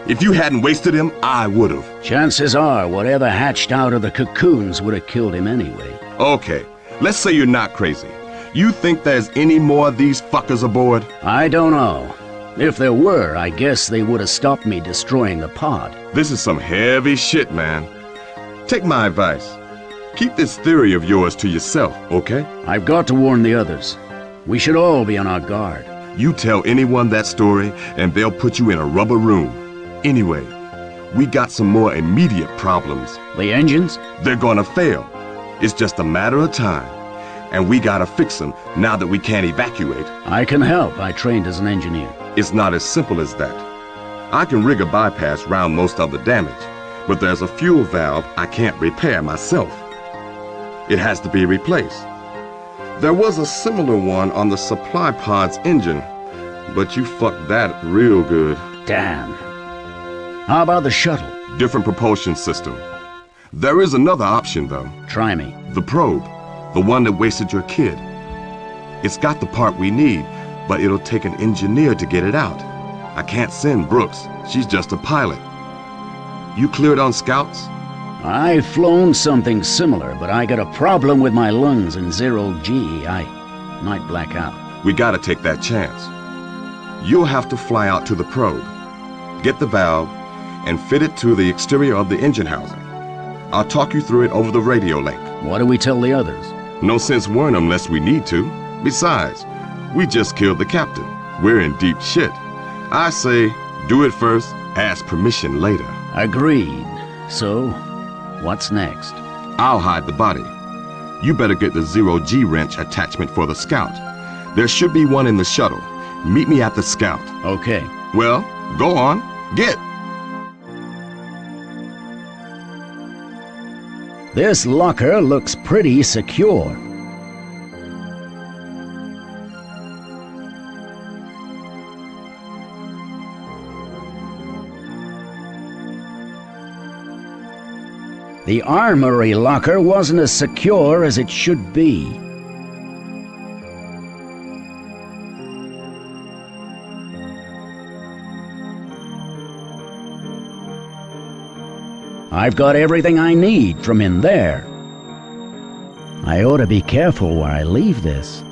S3: If you hadn't wasted him, I would've.
S2: Chances are whatever hatched out of the cocoons would have killed him anyway.
S3: Okay, let's say you're not crazy. You think there's any more of these fuckers aboard?
S2: I don't know. If there were, I guess they would have stopped me destroying the pod.
S3: This is some heavy shit, man. Take my advice. Keep this theory of yours to yourself, okay?
S2: I've got to warn the others. We should all be on our guard.
S3: You tell anyone that story, and they'll put you in a rubber room. Anyway, we got some more immediate problems.
S2: The engines?
S3: They're gonna fail. It's just a matter of time. And we gotta fix them now that we can't evacuate.
S2: I can help. I trained as an engineer.
S3: It's not as simple as that. I can rig a bypass round most of the damage, but there's a fuel valve I can't repair myself. It has to be replaced. There was a similar one on the supply pod's engine, but you fucked that real good.
S2: Damn. How about the shuttle?
S3: Different propulsion system. There is another option, though.
S2: Try me.
S3: The probe. The one that wasted your kid. It's got the part we need, but it'll take an engineer to get it out. I can't send Brooks. She's just a pilot. You cleared on scouts?
S2: I've flown something similar, but I got a problem with my lungs in 0G. I might black out.
S3: We gotta take that chance. You'll have to fly out to the probe, get the valve, and fit it to the exterior of the engine housing. I'll talk you through it over the radio link.
S2: What do we tell the others?
S3: No sense warning them unless we need to. Besides, we just killed the captain. We're in deep shit. I say, do it first, ask permission later.
S2: Agreed. So, what's next?
S3: I'll hide the body. You better get the 0G wrench attachment for the scout. There should be one in the shuttle. Meet me at the scout.
S2: Okay.
S3: Well, go on. Get.
S2: This locker looks pretty secure. The armory locker wasn't as secure as it should be. I've got everything I need from in there. I ought to be careful where I leave this.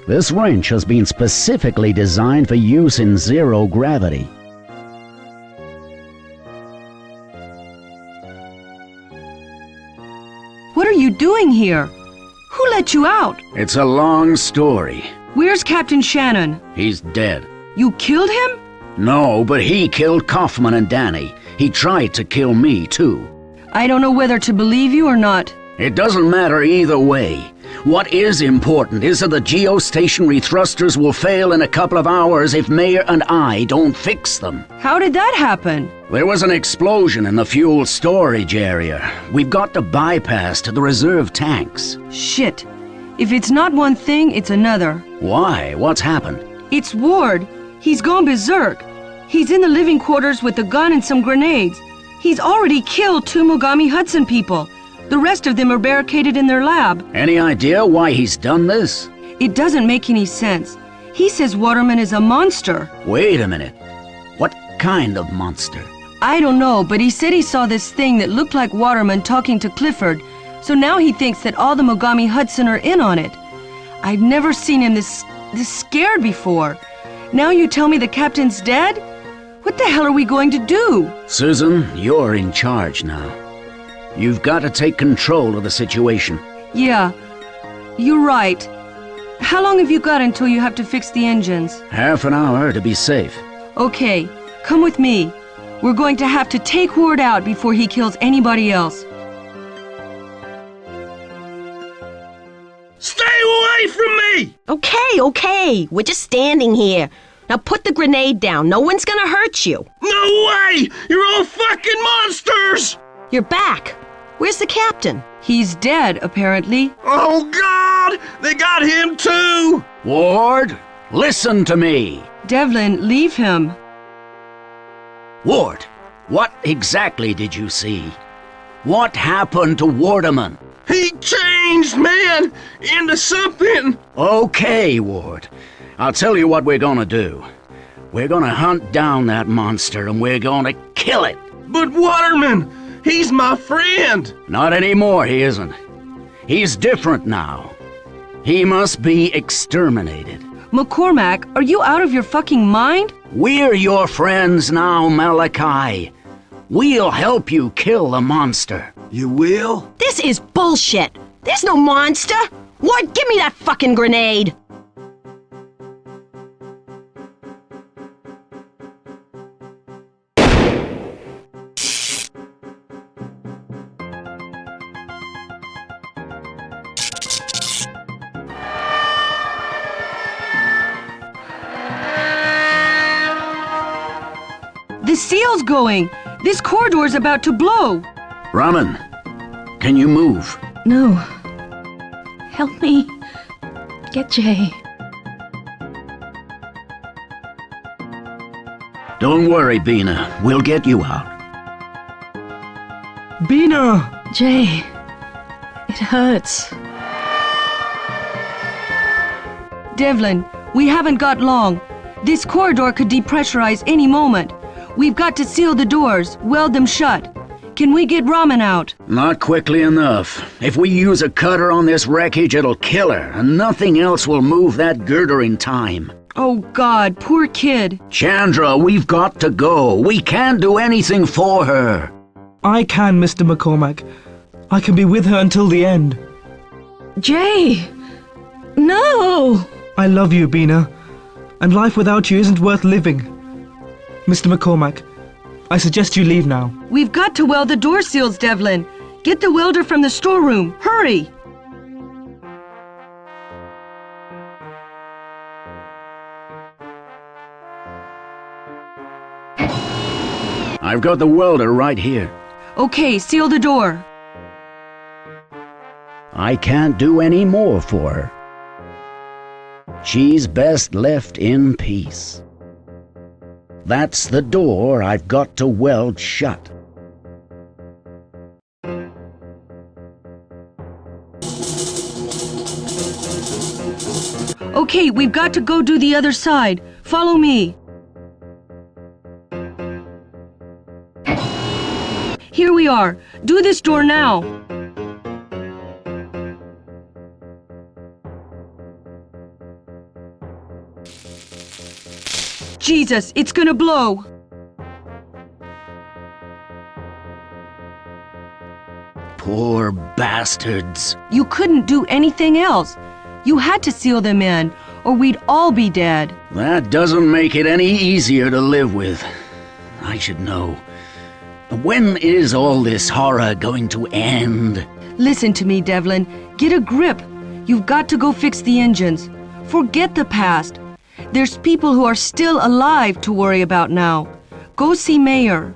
S2: This wrench has been specifically designed for use in zero gravity.
S1: What are you doing here? Who let you out?
S2: It's a long story.
S1: Where's Captain Shannon?
S2: He's dead.
S1: You killed him?
S2: No, but he killed Kaufman and Danny. He tried to kill me, too.
S1: I don't know whether to believe you or not.
S2: It doesn't matter either way. What is important is that the geostationary thrusters will fail in a couple of hours if Mayor and I don't fix them.
S1: How did that happen?
S2: There was an explosion in the fuel storage area. We've got to bypass to the reserve tanks.
S1: Shit. If it's not one thing, it's another.
S2: Why? What's happened?
S1: It's Ward. He's gone berserk. He's in the living quarters with a gun and some grenades. He's already killed 2 Mogami Hudson people. The rest of them are barricaded in their lab.
S2: Any idea why he's done this?
S1: It doesn't make any sense. He says Waterman is a monster.
S2: Wait a minute. What kind of monster?
S1: I don't know, but he said he saw this thing that looked like Waterman talking to Clifford. So now he thinks that all the Mogami Hudson are in on it. I've never seen him this scared before. Now you tell me the captain's dead? What the hell are we going to do?
S2: Susan, you're in charge now. You've got to take control of the situation.
S1: Yeah, you're right. How long have you got until you have to fix the engines?
S2: Half an hour to be safe.
S1: Okay, come with me. We're going to have to take Ward out before he kills anybody else.
S3: Stay away from me!
S5: Okay. We're just standing here. Now put the grenade down. No one's gonna hurt you.
S3: No way! You're all fucking monsters!
S5: You're back. Where's the captain?
S1: He's dead, apparently.
S3: Oh, God! They got him, too!
S2: Ward, listen to me.
S1: Devlin, leave him.
S2: Ward, what exactly did you see? What happened to Waterman?
S3: He changed, man, into something.
S2: Okay, Ward. I'll tell you what we're gonna do. We're gonna hunt down that monster and we're gonna kill it.
S3: But Waterman, he's my friend.
S2: Not anymore, he isn't. He's different now. He must be exterminated.
S1: McCormack, are you out of your fucking mind?
S2: We're your friends now, Malachi. We'll help you kill the monster.
S3: You will?
S5: This is bullshit. There's no monster. Ward, give me that fucking grenade.
S1: The seal's going. This corridor's about to blow.
S2: Raman, can you move?
S11: No. Help me. Get Jay.
S2: Don't worry, Bina. We'll get you out.
S7: Bina!
S11: Jay. It hurts.
S1: Devlin, we haven't got long. This corridor could depressurize any moment. We've got to seal the doors, weld them shut. Can we get Raman out?
S2: Not quickly enough. If we use a cutter on this wreckage, it'll kill her, and nothing else will move that girder in time.
S1: Oh God, poor kid.
S2: Chandra, we've got to go. We can't do anything for her.
S7: I can, Mr. McCormack. I can be with her until the end.
S11: Jay! No!
S7: I love you, Bina. And life without you isn't worth living. Mr. McCormack, I suggest you leave now.
S1: We've got to weld the door seals, Devlin. Get the welder from the storeroom. Hurry!
S2: I've got the welder right here.
S1: Okay, seal the door.
S2: I can't do any more for her. She's best left in peace. That's the door I've got to weld shut.
S1: Okay, we've got to go do the other side. Follow me. Here we are. Do this door now. Jesus, it's gonna blow.
S2: Poor bastards.
S1: You couldn't do anything else. You had to seal them in, or we'd all be dead.
S2: That doesn't make it any easier to live with. I should know. When is all this horror going to end?
S1: Listen to me, Devlin. Get a grip. You've got to go fix the engines. Forget the past. There's people who are still alive to worry about now. Go see Mayor.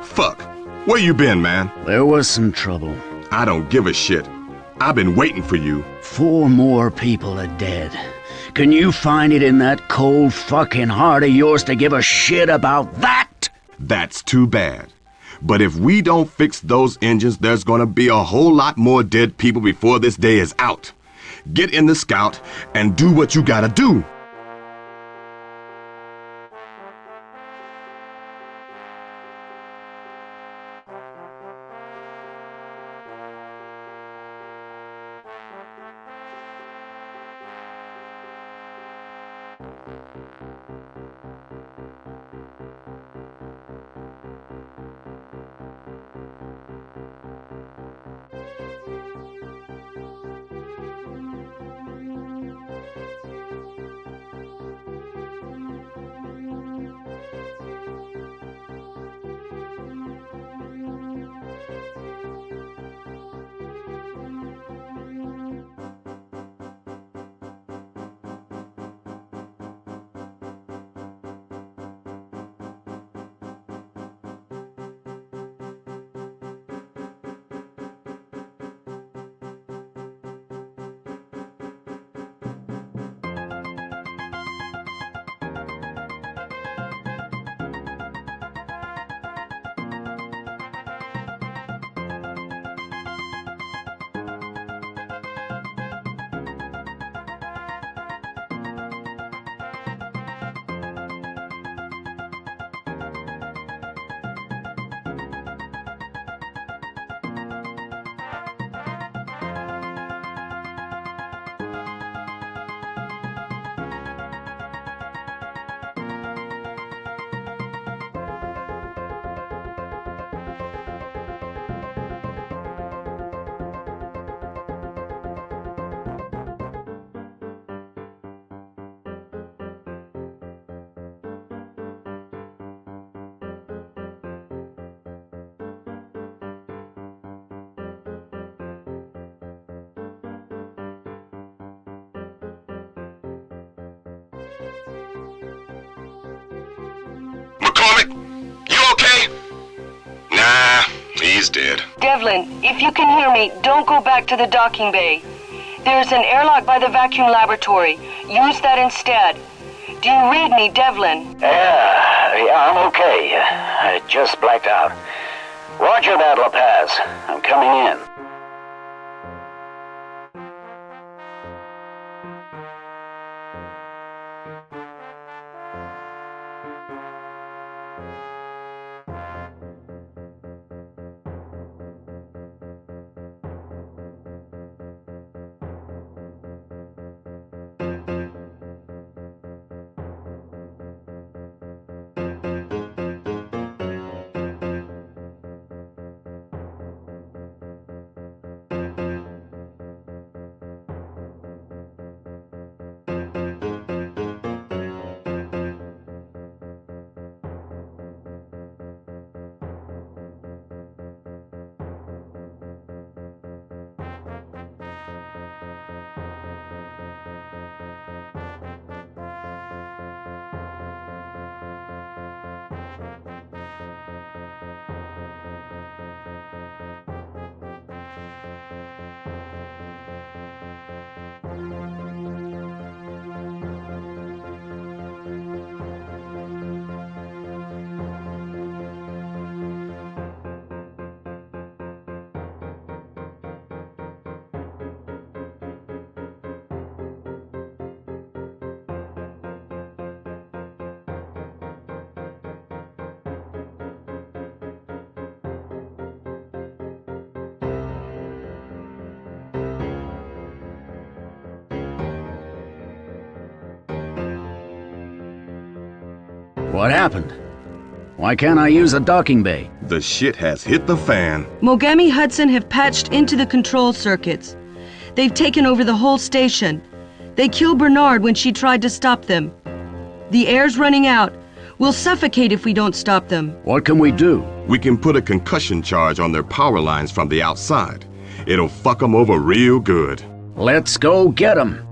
S3: Fuck. Where you been, man?
S2: There was some trouble.
S3: I don't give a shit. I've been waiting for you.
S2: 4 more people are dead. Can you find it in that cold fucking heart of yours to give a shit about that?
S3: That's too bad. But if we don't fix those engines, there's gonna be a whole lot more dead people before this day is out. Get in the Scout and do what you gotta do.
S15: McCormick, you okay? Nah, he's dead.
S1: Devlin, if you can hear me, don't go back to the docking bay. There's an airlock by the vacuum laboratory. Use that instead. Do you read me, Devlin?
S2: Yeah, I'm okay. I just blacked out. Roger that, La Paz. I'm coming in. What happened? Why can't I use a docking bay?
S3: The shit has hit the fan.
S1: Mogami Hudson have patched into the control circuits. They've taken over the whole station. They killed Bernard when she tried to stop them. The air's running out. We'll suffocate if we don't stop them.
S2: What can we do?
S3: We can put a concussion charge on their power lines from the outside. It'll fuck them over real good.
S2: Let's go get them.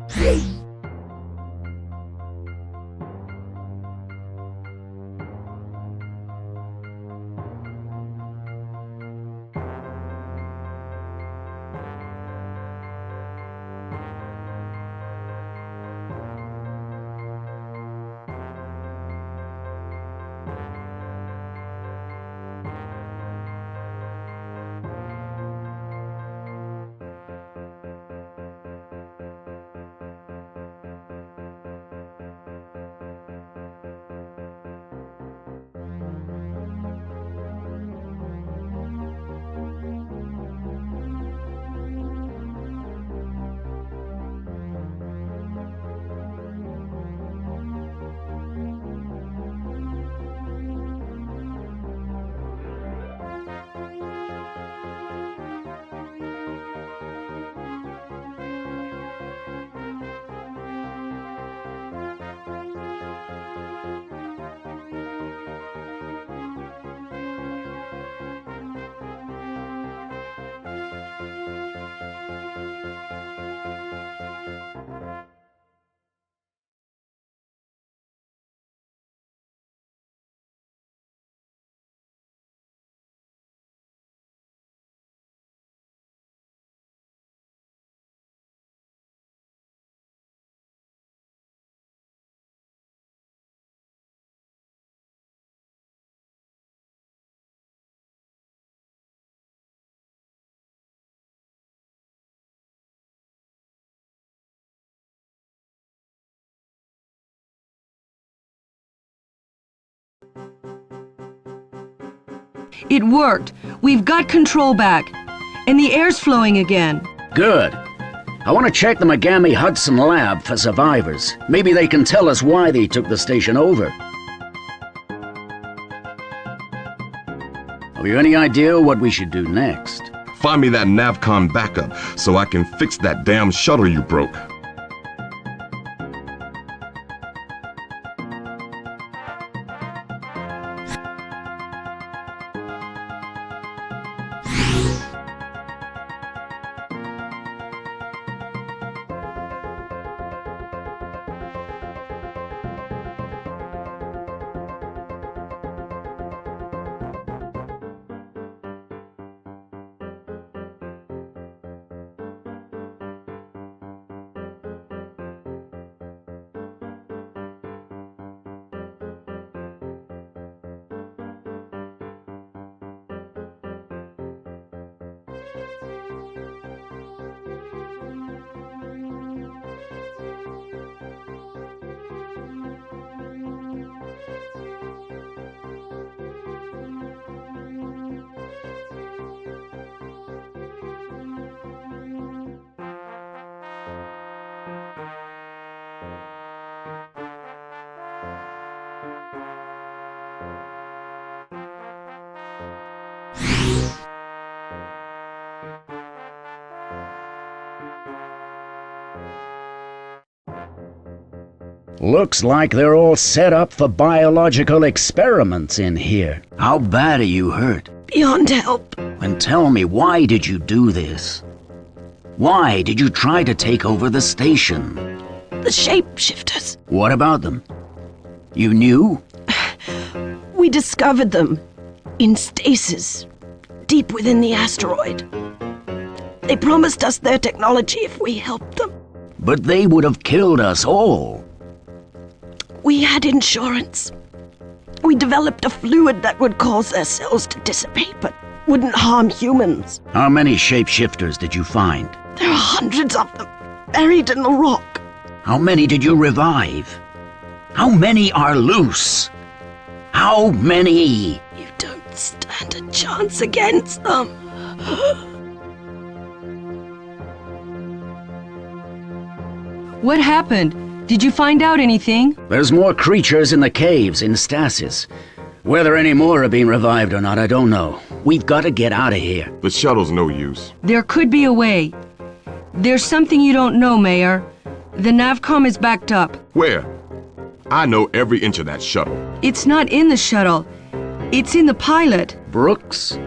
S1: It worked. We've got control back. And the air's flowing again.
S2: Good. I want to check the Mogami Hudson lab for survivors. Maybe they can tell us why they took the station over. Have you any idea what we should do next?
S3: Find me that Navcon backup so I can fix that damn shuttle you broke.
S2: Looks like they're all set up for biological experiments in here. How bad are you hurt?
S5: Beyond help.
S2: And tell me, why did you do this? Why did you try to take over the station?
S5: The shapeshifters.
S2: What about them? You knew?
S5: We discovered them. In stasis. Deep within the asteroid. They promised us their technology if we helped them.
S2: But they would have killed us all.
S5: We had insurance. We developed a fluid that would cause their cells to dissipate, but wouldn't harm humans.
S2: How many shapeshifters did you find?
S5: There are hundreds of them, buried in the rock.
S2: How many did you revive? How many are loose? How many?
S5: You don't stand a chance against them.
S1: What happened? Did you find out anything?
S2: There's more creatures in the caves in stasis. Whether any more are being revived or not, I don't know. We've got to get out of here.
S15: The shuttle's no use.
S1: There could be a way. There's something you don't know, Mayor. The Navcom is backed up.
S15: Where? I know every inch of that shuttle.
S1: It's not in the shuttle. It's in the pilot.
S2: Brooks?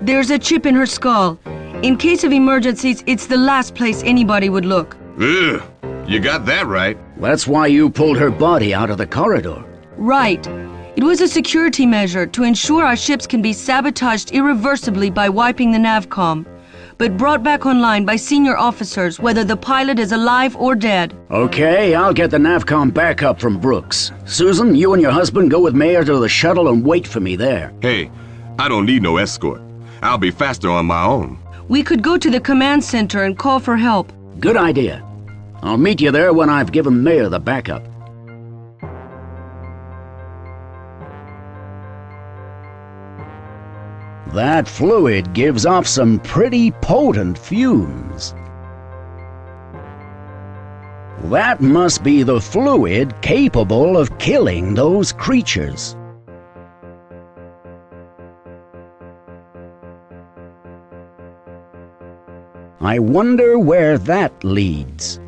S1: There's a chip in her skull. In case of emergencies, it's the last place anybody would look.
S15: Ugh, you got that right.
S2: That's why you pulled her body out of the corridor.
S1: Right. It was a security measure to ensure our ships can be sabotaged irreversibly by wiping the Navcom, but brought back online by senior officers, whether the pilot is alive or dead.
S2: Okay, I'll get the Navcom back up from Brooks. Susan, you and your husband go with Mayor to the shuttle and wait for me there.
S15: Hey, I don't need no escort. I'll be faster on my own.
S1: We could go to the command center and call for help.
S2: Good idea. I'll meet you there when I've given Mayor the backup. That fluid gives off some pretty potent fumes. That must be the fluid capable of killing those creatures. I wonder where that leads.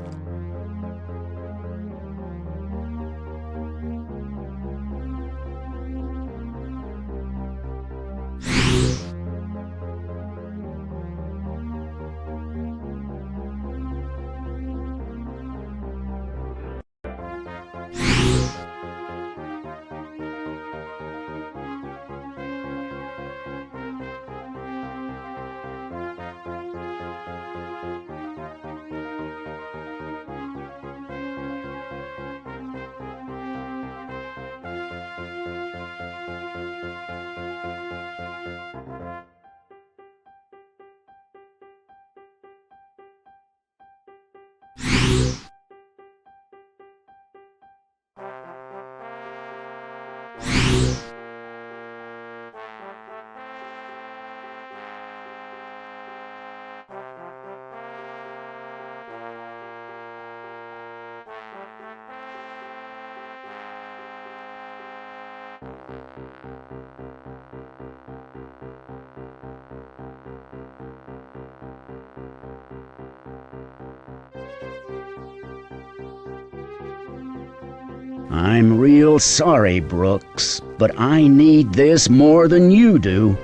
S2: I'm real sorry, Brooks, but I need this more than you do.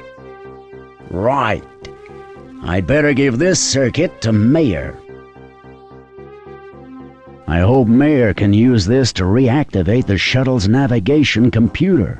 S2: Right. I'd better give this circuit to Mayor. I hope Mayor can use this to reactivate the shuttle's navigation computer.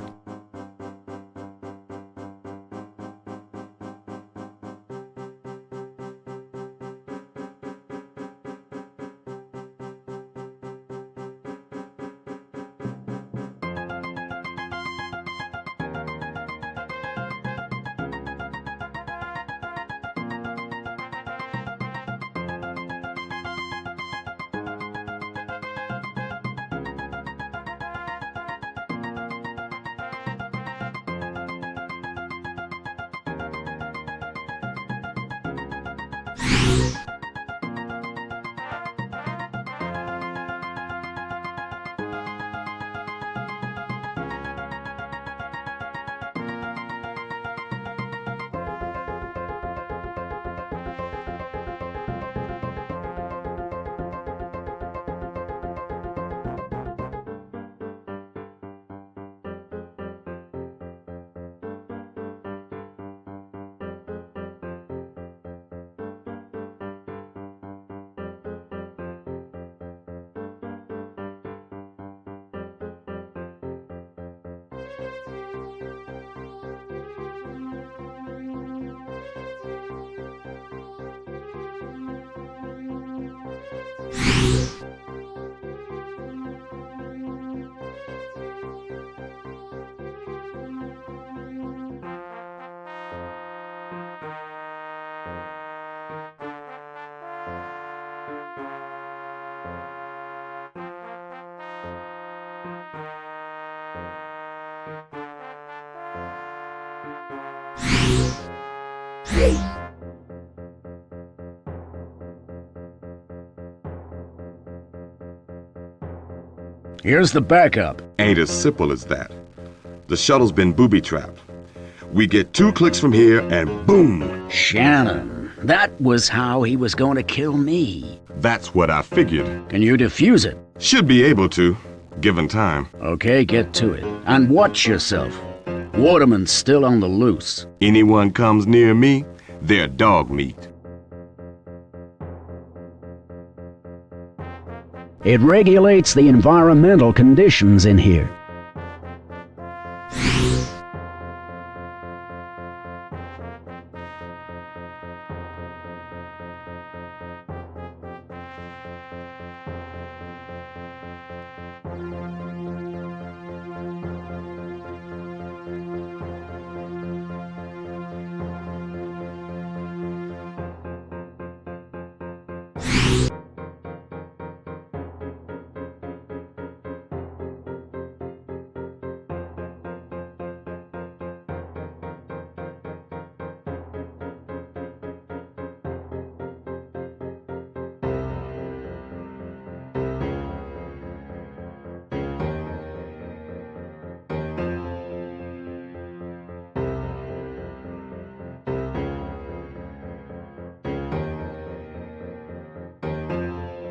S2: Here's the backup.
S15: Ain't as simple as that. The shuttle's been booby-trapped. We get 2 clicks from here and boom!
S2: Shannon, that was how he was going to kill me.
S15: That's what I figured.
S2: Can you defuse it?
S15: Should be able to, given time.
S2: Okay, get to it. And watch yourself. Waterman's still on the loose.
S15: Anyone comes near me, they're dog meat.
S2: It regulates the environmental conditions in here.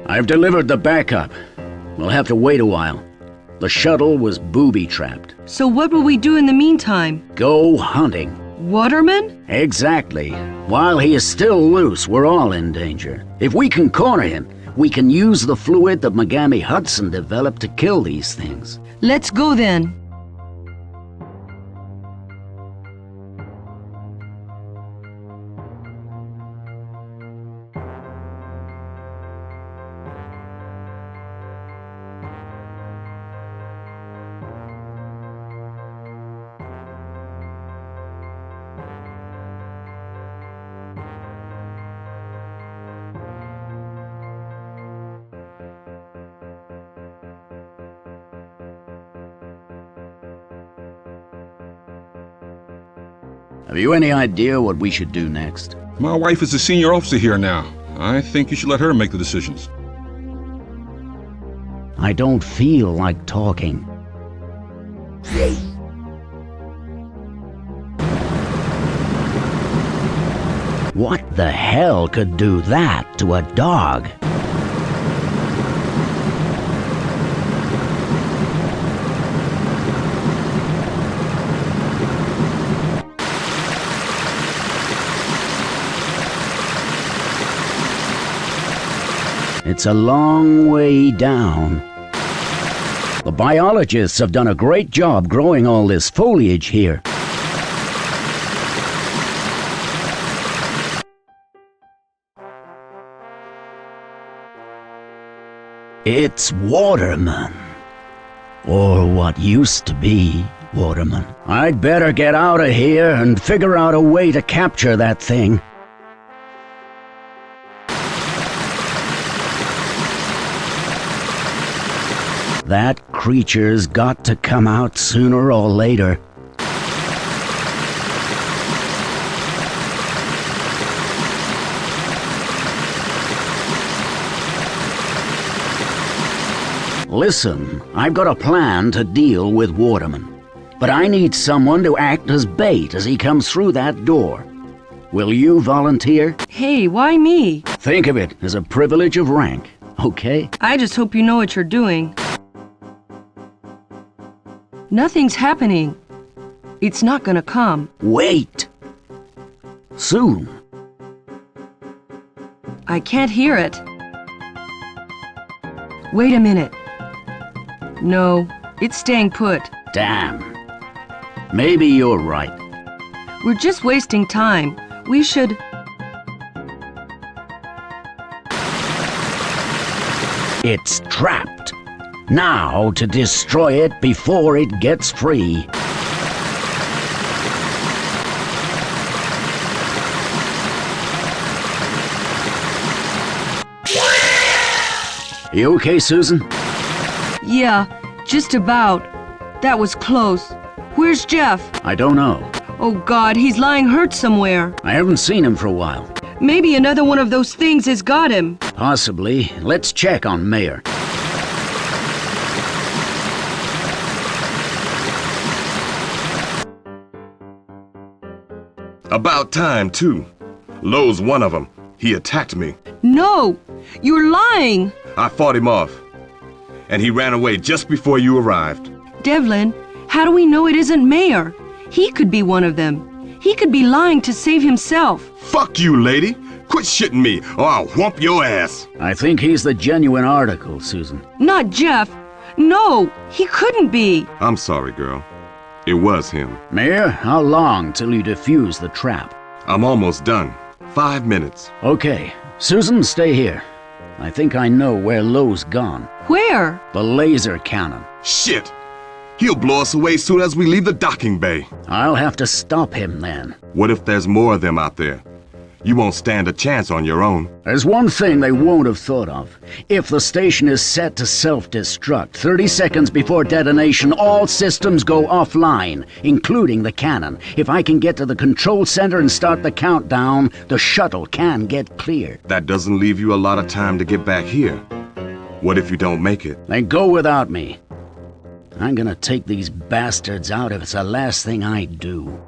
S2: I've delivered the backup. We'll have to wait a while. The shuttle was booby-trapped.
S1: So what will we do in the meantime?
S2: Go hunting.
S1: Waterman?
S2: Exactly. While he is still loose, we're all in danger. If we can corner him, we can use the fluid that Megami Hudson developed to kill these things.
S1: Let's go then.
S2: Have you any idea what we should do next?
S12: My wife is the senior officer here now. I think you should let her make the decisions.
S2: I don't feel like talking. What the hell could do that to a dog? It's a long way down. The biologists have done a great job growing all this foliage here. It's Waterman. Or what used to be Waterman. I'd better get out of here and figure out a way to capture that thing. That creature's got to come out sooner or later. Listen, I've got a plan to deal with Waterman. But I need someone to act as bait as he comes through that door. Will you volunteer?
S1: Hey, why me?
S2: Think of it as a privilege of rank, okay?
S1: I just hope you know what you're doing. Nothing's happening. It's not gonna come.
S2: Wait! Soon.
S1: I can't hear it. Wait a minute. No, it's staying put.
S2: Damn. Maybe you're right.
S1: We're just wasting time. We should...
S2: It's trapped. Now to destroy it before it gets free. You okay, Susan?
S1: Yeah, just about. That was close. Where's Jeff?
S2: I don't know.
S1: Oh God, he's lying hurt somewhere.
S2: I haven't seen him for a while.
S1: Maybe another one of those things has got him.
S2: Possibly. Let's check on Mayor.
S15: About time, too. Lowe's one of them. He attacked me.
S1: No! You're lying!
S15: I fought him off. And he ran away just before you arrived.
S1: Devlin, how do we know it isn't Mayor? He could be one of them. He could be lying to save himself.
S15: Fuck you, lady! Quit shitting me, or I'll whump your ass!
S2: I think he's the genuine article, Susan.
S1: Not Jeff! No! He couldn't be!
S15: I'm sorry, girl. It was him.
S2: Mayor, how long till you defuse the trap?
S15: I'm almost done. 5 minutes.
S2: Okay. Susan, stay here. I think I know where Lowe's gone.
S1: Where?
S2: The laser cannon.
S15: Shit! He'll blow us away soon as we leave the docking bay.
S2: I'll have to stop him then.
S15: What if there's more of them out there? You won't stand a chance on your own.
S2: There's one thing they won't have thought of. If the station is set to self-destruct, 30 seconds before detonation, all systems go offline, including the cannon. If I can get to the control center and start the countdown, the shuttle can get clear.
S15: That doesn't leave you a lot of time to get back here. What if you don't make it?
S2: Then go without me. I'm gonna take these bastards out if it's the last thing I do.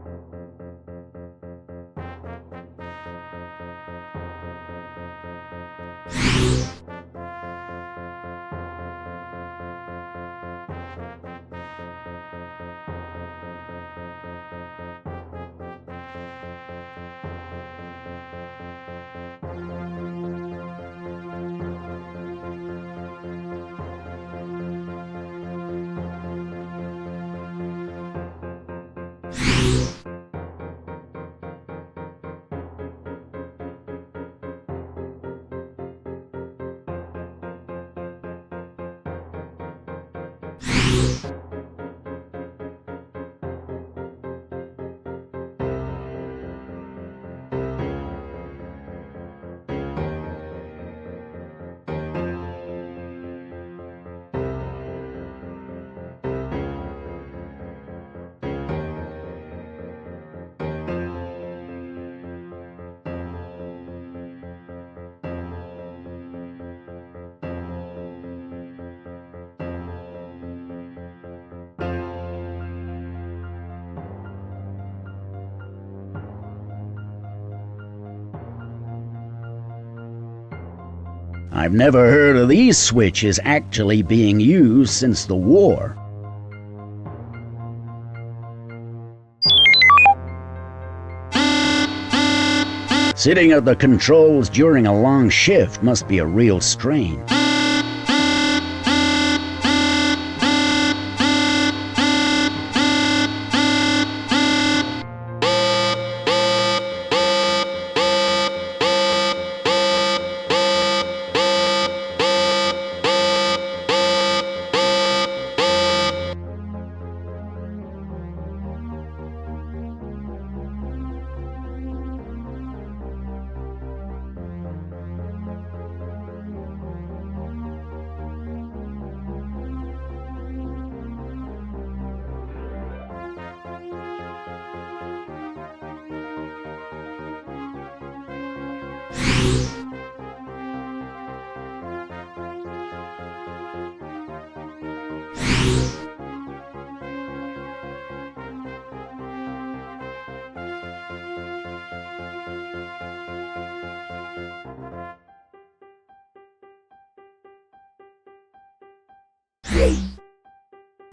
S2: I've never heard of these switches actually being used since the war. Sitting at the controls during a long shift must be a real strain.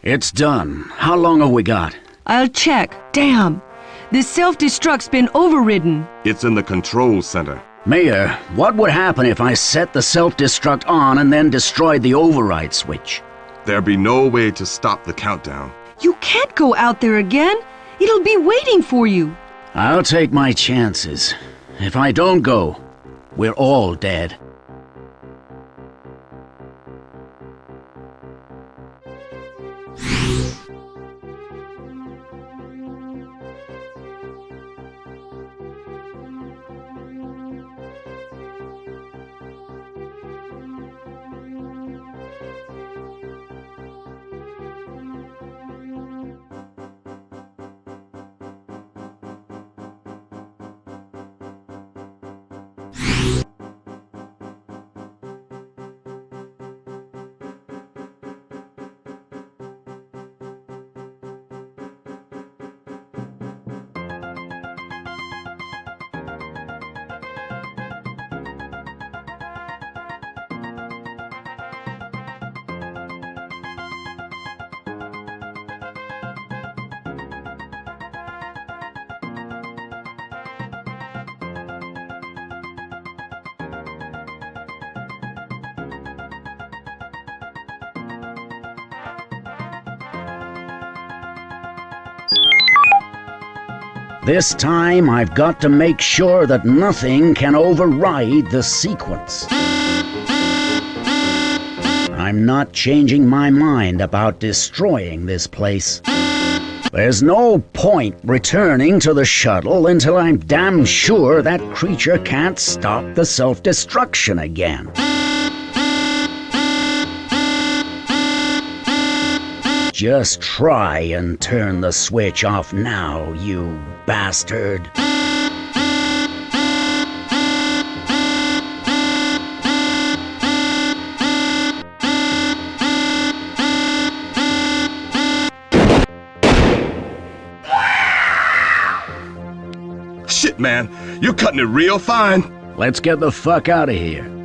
S2: It's done. How long have we got?
S1: I'll check. Damn! This self-destruct's been overridden.
S15: It's in the control center.
S2: Mayor, what would happen if I set the self-destruct on and then destroyed the override switch?
S15: There'd be no way to stop the countdown.
S1: You can't go out there again. It'll be waiting for you.
S2: I'll take my chances. If I don't go, we're all dead. This time, I've got to make sure that nothing can override the sequence. I'm not changing my mind about destroying this place. There's no point returning to the shuttle until I'm damn sure that creature can't stop the self-destruction again. Just try and turn the switch off now, you bastard.
S15: Shit, man, you're cutting it real fine.
S2: Let's get the fuck out of here.